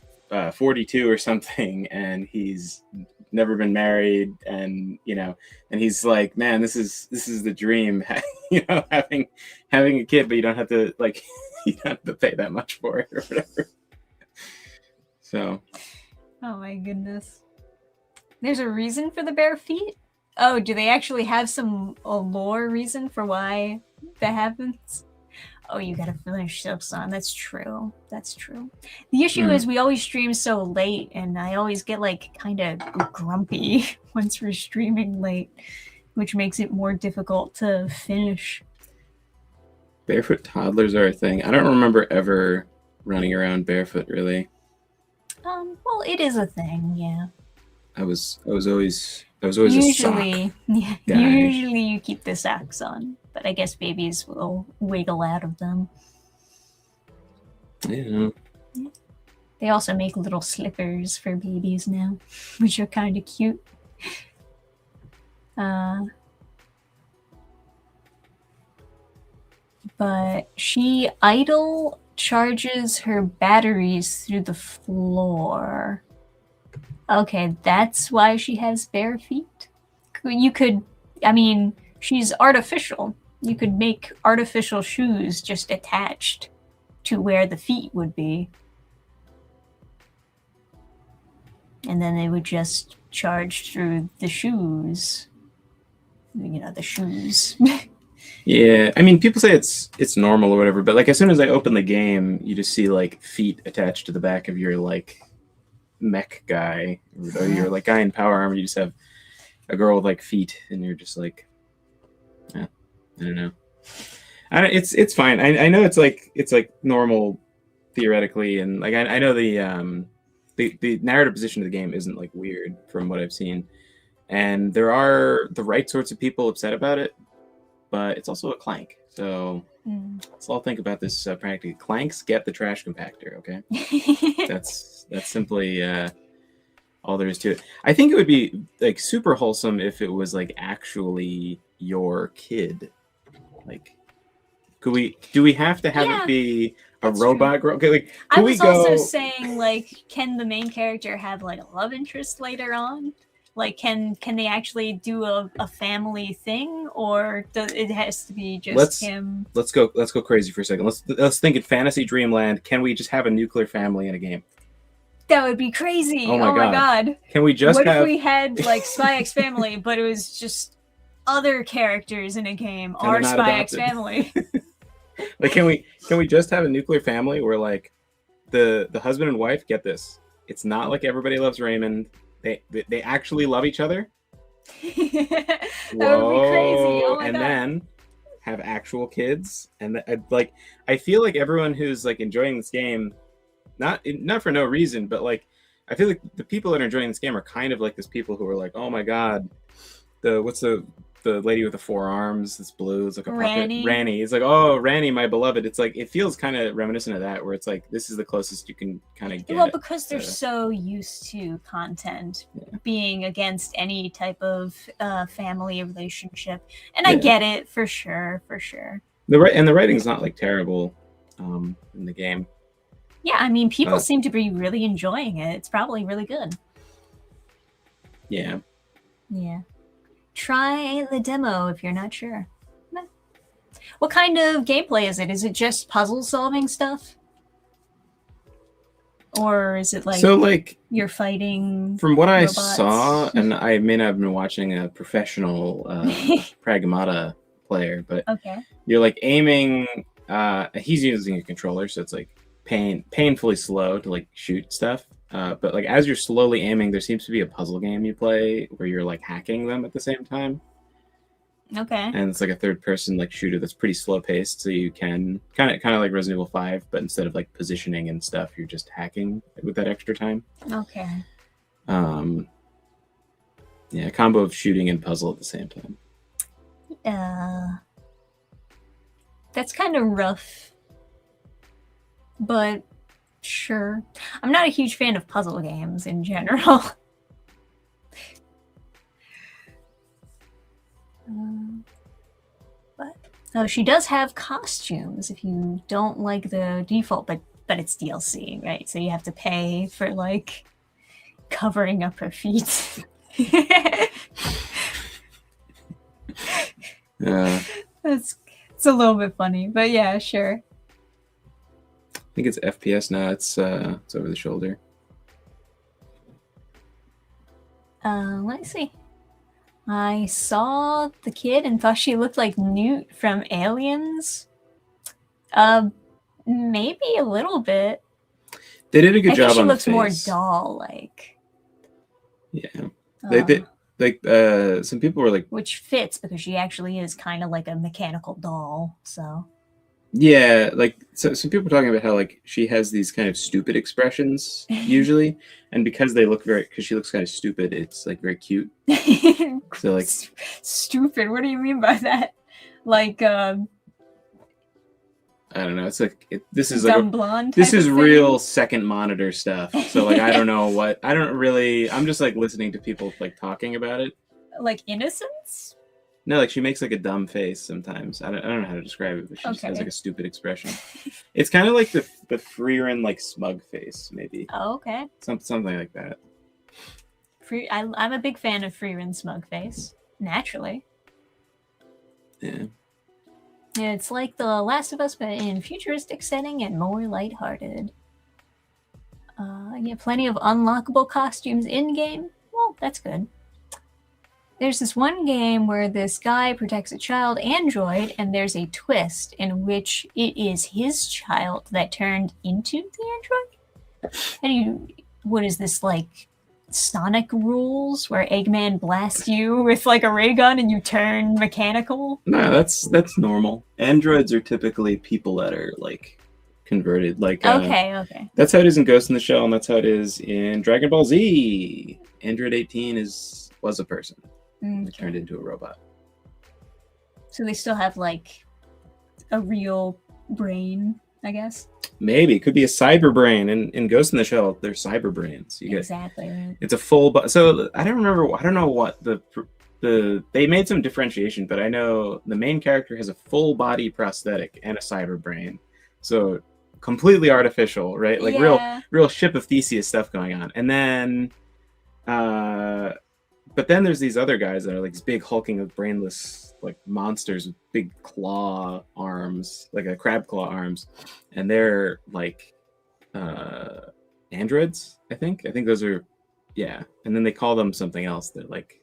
42 or something, and he's never been married, and and he's like, man, this is the dream, having a kid, but you don't have to like you don't have to pay that much for it or whatever. So Oh my goodness. There's a reason for the bare feet? Oh, do they actually have a lore reason for why that happens? Oh, you gotta finish Silksong. That's true. That's true. The issue is we always stream so late, and I always get like kind of grumpy once we're streaming late, which makes it more difficult to finish. barefoot toddlers are a thing. I don't remember ever running around barefoot really. Well, it is a thing, yeah. I was always a sock Usually, yeah, guy. usually you keep the socks on, but I guess babies will wiggle out of them. Yeah. They also make little slippers for babies now, which are kind of cute. But she idle charges her batteries through the floor. Okay, that's why she has bare feet? She's artificial. You could make artificial shoes just attached to where the feet would be. And then they would just charge through the shoes. You know, the shoes. Yeah, I mean, people say it's normal or whatever, but like as soon as I open the game, you just see like feet attached to the back of your like mech guy, or your like guy in power armor. You just have a girl with like feet, and you're just like, yeah, I don't know. It's fine. I know it's like normal theoretically, and like I know the narrative position of the game isn't like weird from what I've seen, and there are the right sorts of people upset about it. But it's also a clank. So let's all think about this practically. Clanks get the trash compactor, okay? That's simply all there is to it. I think it would be like super wholesome if it was like actually your kid. Like, do we have to have it be a robot girl? Okay, like I was also saying, like, can the main character have like a love interest later on? Like, can they actually do a family thing, or does it has to be just him? Let's go crazy for a second. Let's think in fantasy dreamland. Can we just have a nuclear family in a game? That would be crazy. Oh my god! Can we just? What if we had like Spy X Family, but it was just other characters in a game? Our Spy X Family. Like, can we just have a nuclear family where like the husband and wife get this? It's not like Everybody Loves Raymond. They actually love each other. That would be crazy. Oh my and god. then have actual kids, and like I feel like everyone who's like enjoying this game, not for no reason, but like I feel like the people that are enjoying this game are kind of like those people who are like, oh my god, what's the lady with the four arms that's blue, it's like a puppet. Ranny. It's like, oh, Ranny, my beloved. It's like it feels kind of reminiscent of that, where it's like this is the closest you can kind of get. Well, because they're so used to content being against any type of family relationship, and I get it for sure. The writing's not like terrible in the game. Yeah, I mean, people seem to be really enjoying it. It's probably really good. Yeah. Try the demo if you're not sure. What kind of gameplay is it? Is it just puzzle solving stuff? Or is it like you're fighting from what robots? I saw, and I may not have been watching a professional Pragmata player, but you're like aiming, he's using a controller, so it's like painfully slow to like shoot stuff. But like as you're slowly aiming, there seems to be a puzzle game you play where you're like hacking them at the same time. Okay. And it's like a third person like shooter that's pretty slow paced, so you can kind of like Resident Evil 5, but instead of like positioning and stuff, you're just hacking with that extra time. Okay. Yeah, a combo of shooting and puzzle at the same time. That's kind of rough. But sure. I'm not a huge fan of puzzle games in general. But she does have costumes if you don't like the default, but it's DLC, right? So you have to pay for like covering up her feet. It's a little bit funny, but yeah, sure. think it's FPS now. It's over the shoulder. Let me see. I saw the kid and thought she looked like Newt from Aliens. Maybe a little bit. They did a good I job think she on looks the more face. doll-like. Yeah. They did. Like some people were like, which fits because she actually is kind of like a mechanical doll. So yeah, like so some people were talking about how like she has these kind of stupid expressions usually, and because she looks kind of stupid, it's like very cute. So like stupid. What do you mean by that? Like I don't know. It's like this is dumb like blonde. this type is of real thing? second monitor stuff. So like I don't know what I don't really. I'm just like listening to people like talking about it. Like innocence. No, like she makes like a dumb face sometimes. I don't know how to describe it, but she just has Okay. like a stupid expression. It's kind of like the Freerin like smug face, maybe. Oh, okay. Something like that. I'm a big fan of Freerin Smugface. Naturally. Yeah. Yeah, it's like The Last of Us, but in futuristic setting and more lighthearted. Yeah, plenty of unlockable costumes in game. Well, that's good. There's this one game where this guy protects a child android, and there's a twist in which it is his child that turned into the android. And what is this, like Sonic rules where Eggman blasts you with like a ray gun and you turn mechanical? No, that's normal. Androids are typically people that are like converted. Like Okay. That's how it is in Ghost in the Shell, and that's how it is in Dragon Ball Z. Android 18 was a person. It turned into a robot. So they still have like a real brain, I guess. Maybe it could be a cyber brain. In Ghost in the Shell, they're cyber brains. Exactly. Right. It's a full. So I don't remember. I don't know what they made some differentiation, but I know the main character has a full body prosthetic and a cyber brain. So completely artificial, right? Like real Ship of Theseus stuff going on. And then, but then there's these other guys that are like these big hulking, brainless like monsters with big claw arms, like a crab claw arms, and they're like androids. I think those are, yeah. And then they call them something else. They're like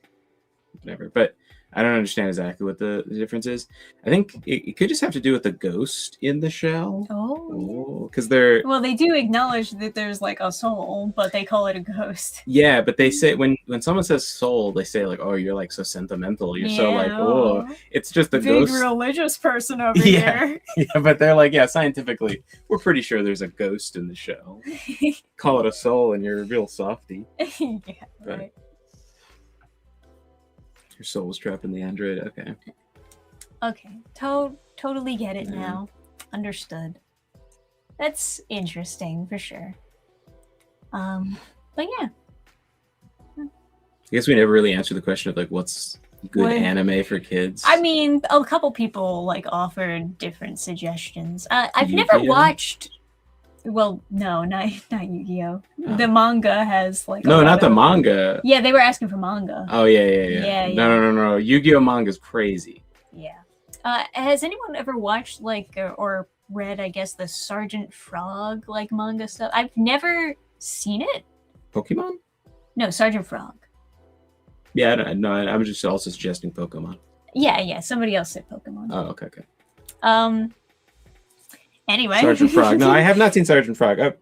whatever, but I don't understand exactly what the difference is. I think it could just have to do with the ghost in the shell. Oh, because they're they do acknowledge that there's like a soul, but they call it a ghost. Yeah, but they say when someone says soul, they say like, oh, you're like so sentimental. You're so like, oh, it's just a big ghost. religious person over here. Yeah, but they're like, yeah, scientifically, we're pretty sure there's a ghost in the shell. Call it a soul, and you're a real softie. Yeah, but right. Your soul was trapped in the android. Okay, totally get it now. Understood. That's interesting for sure. But yeah. I guess we never really answered the question of like what's good anime for kids. I mean, a couple people like offered different suggestions. I've never watched. Well, no, not Yu-Gi-Oh. Oh. The manga has like not the manga. Yeah, they were asking for manga. Oh yeah. No. Yu-Gi-Oh manga is crazy. Yeah. Has anyone ever watched like or read, I guess, the Sergeant Frog like manga stuff? I've never seen it. Pokemon? No, Sergeant Frog. Yeah, I'm just also suggesting Pokemon. Yeah. Somebody else said Pokemon. Oh, okay. Anyway. Sergeant Frog. No, I have not seen Sergeant Frog.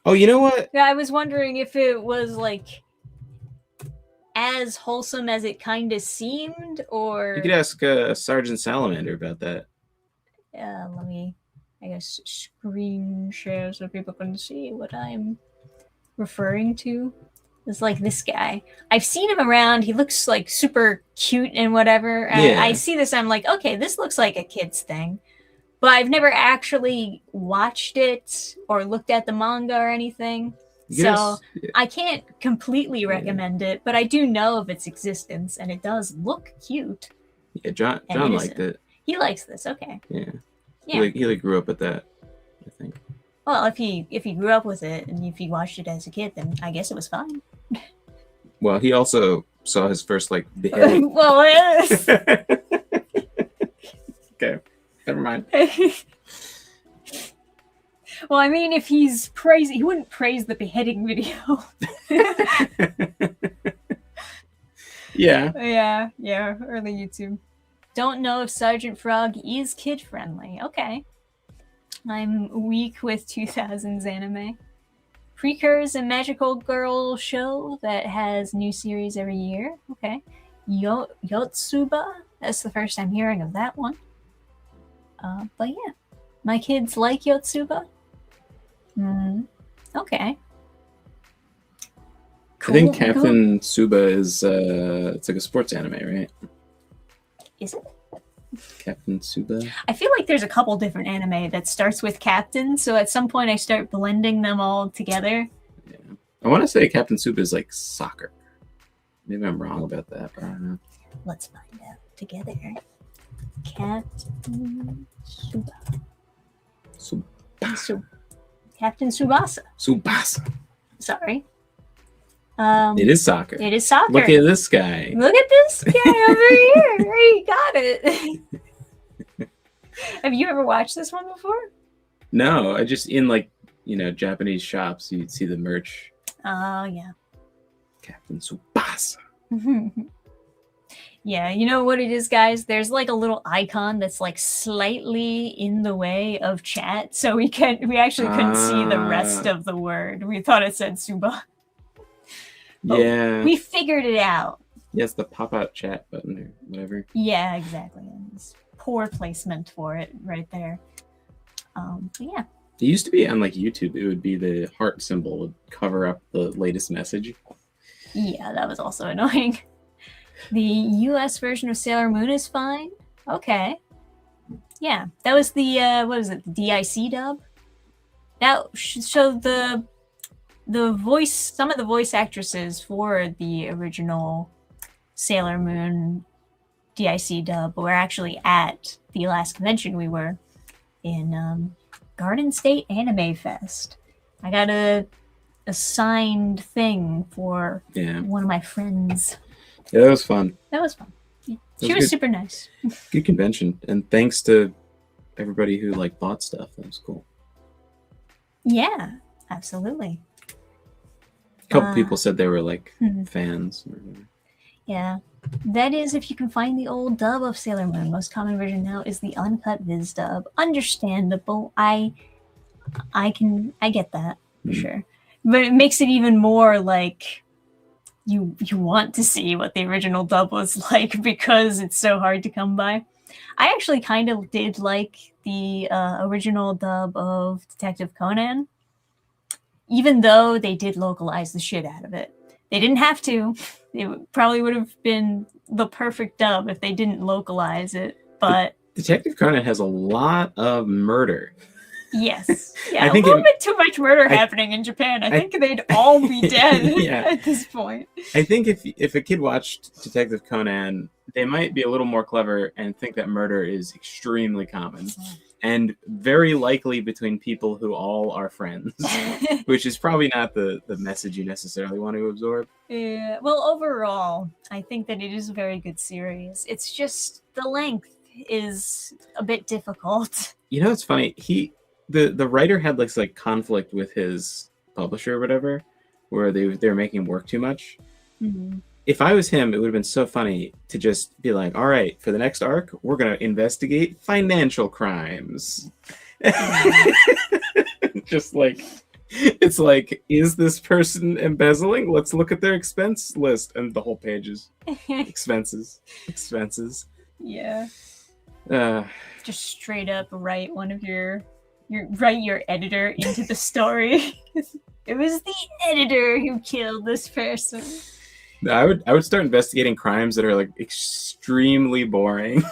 Oh, you know what? Yeah, I was wondering if it was like as wholesome as it kind of seemed, or you could ask Sergeant Salamander about that. Let me, I guess, screen share so people can see what I'm referring to. It's like this guy. I've seen him around. He looks like super cute and whatever. Yeah. I see this. I'm like, okay, this looks like a kid's thing. But I've never actually watched it or looked at the manga or anything. So I can't completely recommend it, but I do know of its existence, and it does look cute. Yeah, John liked it. He likes this, okay. Yeah. He grew up with that, I think. Well, if he grew up with it, and if he watched it as a kid, then I guess it was fine. Well, he also saw his first, like, beheading. Well, yes. Okay. Never mind. Well, I mean, if he's praising, he wouldn't praise the beheading video. Yeah. Yeah, early YouTube. Don't know if Sergeant Frog is kid friendly. Okay. I'm weak with 2000s anime. Precur's a magical girl show that has new series every year. Okay. Yotsuba. That's the first time hearing of that one. But yeah, my kids like Yotsuba. Okay. I think Captain Suba is it's like a sports anime, right? Is it? Captain Suba. I feel like there's a couple different anime that starts with Captain, so at some point I start blending them all together. Yeah. I want to say Captain Suba is like soccer. Maybe I'm wrong about that, but I don't know. Let's find out together. Captain Suba. Captain Tsubasa. Tsubasa. Sorry. It is soccer. It is soccer. Look at this guy. Look at this guy over here. He got it. Have you ever watched this one before? No, I just in like, Japanese shops, you'd see the merch. Oh, yeah. Captain Tsubasa. Yeah, you know what it is, guys? There's like a little icon that's like slightly in the way of chat, so we actually couldn't see the rest of the word. We thought it said Suba. But yeah. we figured it out. Yes, the pop-out chat button or whatever. Yeah, exactly. And it's poor placement for it right there. But yeah. It used to be on like YouTube. It would be the heart symbol would cover up the latest message. Yeah, that was also annoying. The US version of Sailor Moon is fine. Okay. Yeah, that was the what was it? The DIC dub. So the voice, some of the voice actresses for the original Sailor Moon DIC dub were actually at the last convention we were in, Garden State Anime Fest. I got a signed thing for one of my friends. Yeah, that was fun. That was fun. Yeah. She was super nice. Good convention, and thanks to everybody who bought stuff. That was cool. Yeah, absolutely. A couple people said they were fans. Or whatever. Yeah, that is if you can find the old dub of Sailor Moon. Most common version now is the uncut Viz dub. Understandable. I get that for sure, but it makes it even more like you want to see what the original dub was like because it's so hard to come by. I actually kind of did like the original dub of Detective Conan, even though they did localize the shit out of it. They didn't have to. It probably would have been the perfect dub if they didn't localize it, but Detective Conan has a lot of murder. Yes. Yeah, a little bit too much murder happening in Japan. I think they'd all be dead at this point. I think if a kid watched Detective Conan, they might be a little more clever and think that murder is extremely common and very likely between people who all are friends, which is probably not the message you necessarily want to absorb. Yeah. Well, overall, I think that it is a very good series. It's just the length is a bit difficult. You know, it's funny. The writer had this conflict with his publisher or whatever, where they were making him work too much. Mm-hmm. If I was him, it would have been so funny to just be like, all right, for the next arc, we're going to investigate financial crimes. Just it's is this person embezzling? Let's look at their expense list. And the whole page is expenses. Yeah. Just straight up write one of your editor into the story. It was the editor who killed this person. I would start investigating crimes that are extremely boring.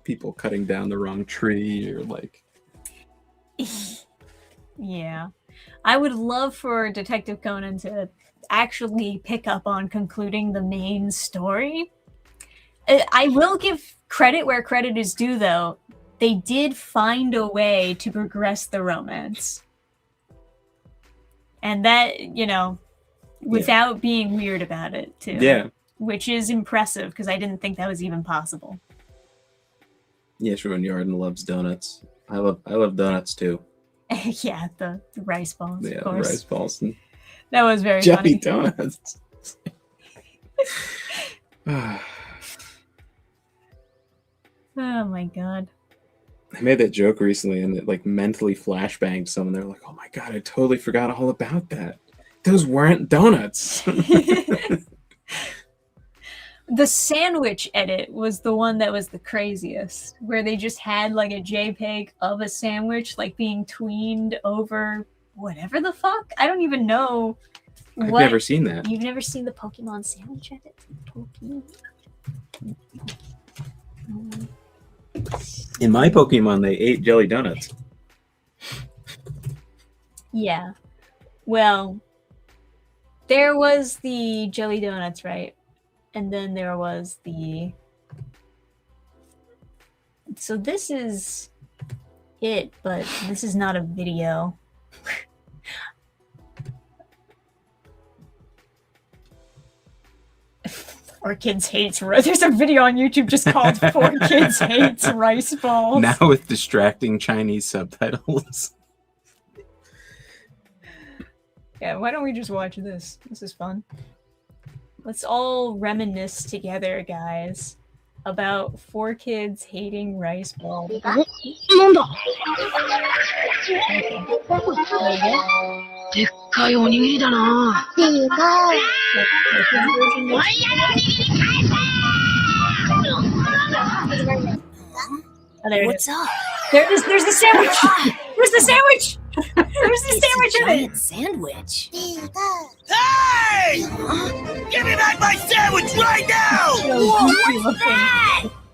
People cutting down the wrong tree or Yeah. I would love for Detective Conan to actually pick up on concluding the main story. I will give credit where credit is due, though. They did find a way to progress the romance. And that, without being weird about it, too. Yeah. Which is impressive, because I didn't think that was even possible. Yeah, Sherwin Yarden loves donuts. I love donuts too. Yeah, the rice balls, Yeah, of the course. rice balls and That was very jelly funny. donuts. Oh my god. I made that joke recently and it like mentally flashbanged someone. They're like, "Oh my god, I totally forgot all about that. Those weren't donuts." The sandwich edit was the one that was the craziest, where they just had like a JPEG of a sandwich like being tweened over whatever the fuck. I don't even know. I've never seen that. You've never seen the Pokemon sandwich edit? In my Pokemon, they ate jelly donuts. Yeah. Well, there was the jelly donuts, right? And then there was the... So this is it, but this is not a video. Four Kids Hates Rice. There's a video on YouTube just called Four Kids Hates Rice Balls. Now with distracting Chinese subtitles. Yeah, why don't we just watch this? This is fun. Let's all reminisce together, guys, about four kids hating rice balls. Okay. Oh, there What's up? There's the sandwich! Where's the sandwich? Where's the sandwich in it? Giant sandwich. Hey! Give me back my sandwich right now!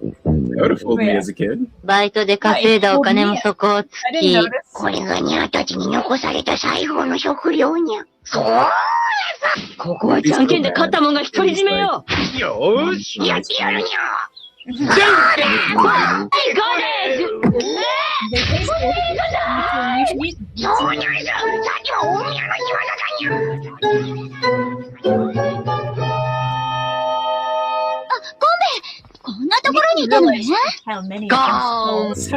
That would have fooled me as a kid. バイトで稼いだお金も底をつ I didn't き、 notice. これがニャーたちに残された最後の食料にゃ。そうやさ。ここはじゃんけんで勝ったもんが独り占めよ。よーし、やってやるにゃ。じゃんけん。ゴーです。 They taste good. You should eat them. そうにゃいさ。さっきは大宮の岩だかにゃ。こんなところにいたのね。 How many Go. of these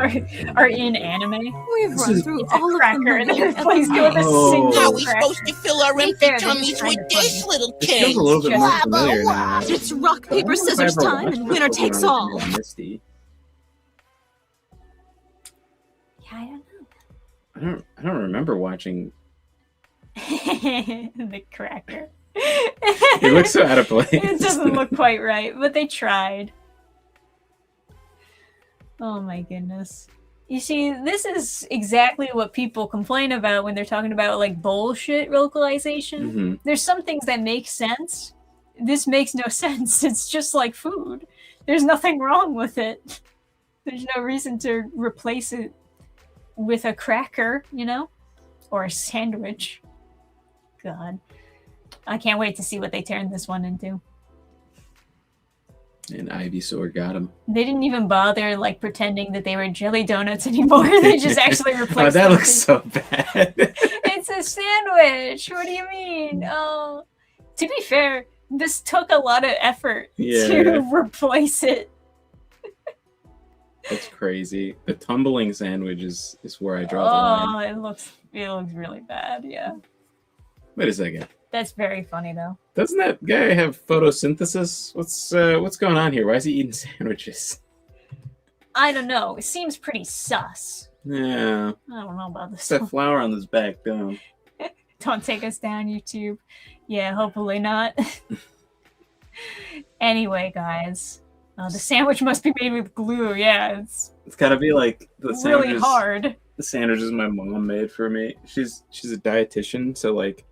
are in anime? We've run through It's a all of cracker, them. and they replaced it with a Oh. single How are we cracker. supposed to fill our Right empty there, they're tummies just trying with to this find little It feels king? a little bit more Blah, blah, familiar now. blah. It's rock, paper, scissors time, and winner takes all. Misty. Yeah, I I don't remember watching. don't know. The cracker. It looks so out of place. It doesn't look quite right, but they tried. Oh my goodness. You see, this is exactly what people complain about when they're talking about like bullshit localization. Mhm. There's some things that make sense. This makes no sense. It's just like food. There's nothing wrong with it. There's no reason to replace it with a cracker, you know? Or a sandwich. God. I can't wait to see what they turn this one into. And Ivysaur got him. They didn't even bother like pretending that they were jelly donuts anymore. They just actually replaced Oh, that them looks with- so bad. It's a sandwich. What do you mean? Oh, to be fair, this took a lot of effort Yeah. to replace it. That's crazy. The tumbling sandwich is where I draw the line. Oh, it looks really bad. Yeah, Wait a second. that's very funny though. Doesn't that guy have photosynthesis? What's going on here? Why is he eating sandwiches? I don't know. It seems pretty sus. Yeah. I don't know about this. It's that one. flower on his back down. Don't take us down, YouTube. Yeah, hopefully not. Anyway, guys, the sandwich must be made with glue. Yeah, it's It's gotta be like the really sandwiches. hard. The sandwiches my mom made for me. She's a dietitian, so like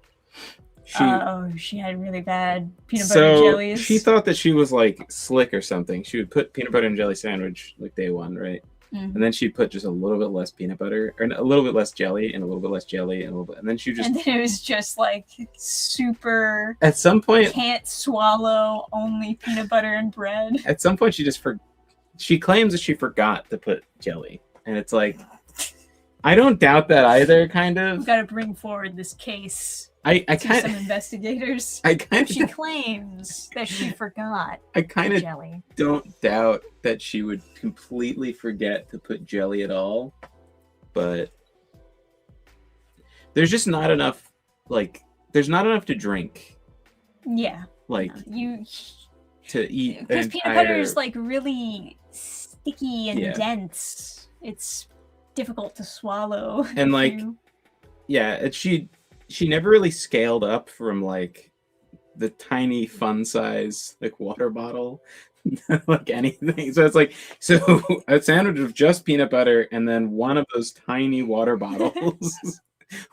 She had really bad peanut butter so jellies. she thought that she was like slick or something. She would put peanut butter and jelly sandwich like day one, right? Mhm. And then she'd put just a little bit less peanut butter, or a little bit less jelly, and a little bit less jelly, and a little bit, and then she just And then it was just like super at some point can't swallow, only peanut butter and bread. at some point she claims that she forgot to put jelly, and it's like I don't doubt that either, kind We've of. got to bring forward this case I to some kind investigators. I kind She of claims that she forgot I the kind of jelly. don't doubt that she would completely forget to put jelly at all, but there's just not enough. Like, there's not enough to drink. Yeah. Like You to eat an because peanut butter is entire- like really sticky and Yeah. dense. It's difficult to swallow. And, if like, you- she never really scaled up from like the tiny fun size like water bottle like anything. So it's like, so a sandwich of just peanut butter and then one of those tiny water bottles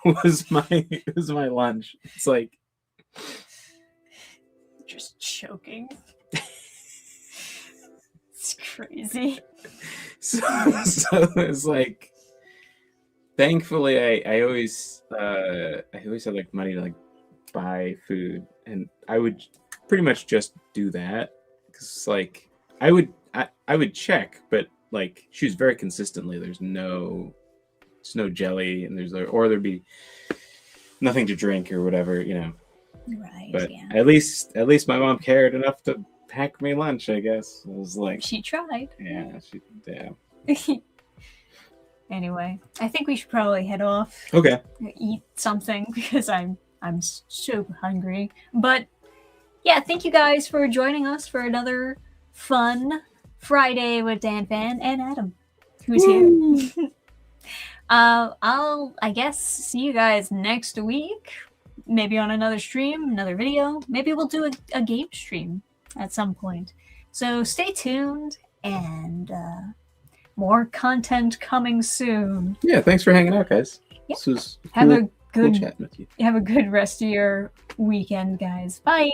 was my lunch. It's like, just choking. It's crazy. so it's like, thankfully I always had like money to like buy food, and I would pretty much just do that, because like I would check, but like she was very consistently, there's no jelly, and there'd be nothing to drink or whatever, you know. Right. But yeah. at least my mom cared enough to pack me lunch, I guess. It was like, She tried. yeah. Anyway, I think we should probably head off, Okay. eat something because I'm so hungry. But yeah, thank you guys for joining us for another fun Friday with Dannphan and Adam, who's here. I'll, I guess, see you guys next week. Maybe on another stream, another video. Maybe we'll do a game stream at some point. So stay tuned, and more content coming soon. Yeah, thanks for hanging out, guys. Yeah. This was Have cool, a cool good chatting with you. have a good rest of your weekend, guys. Bye.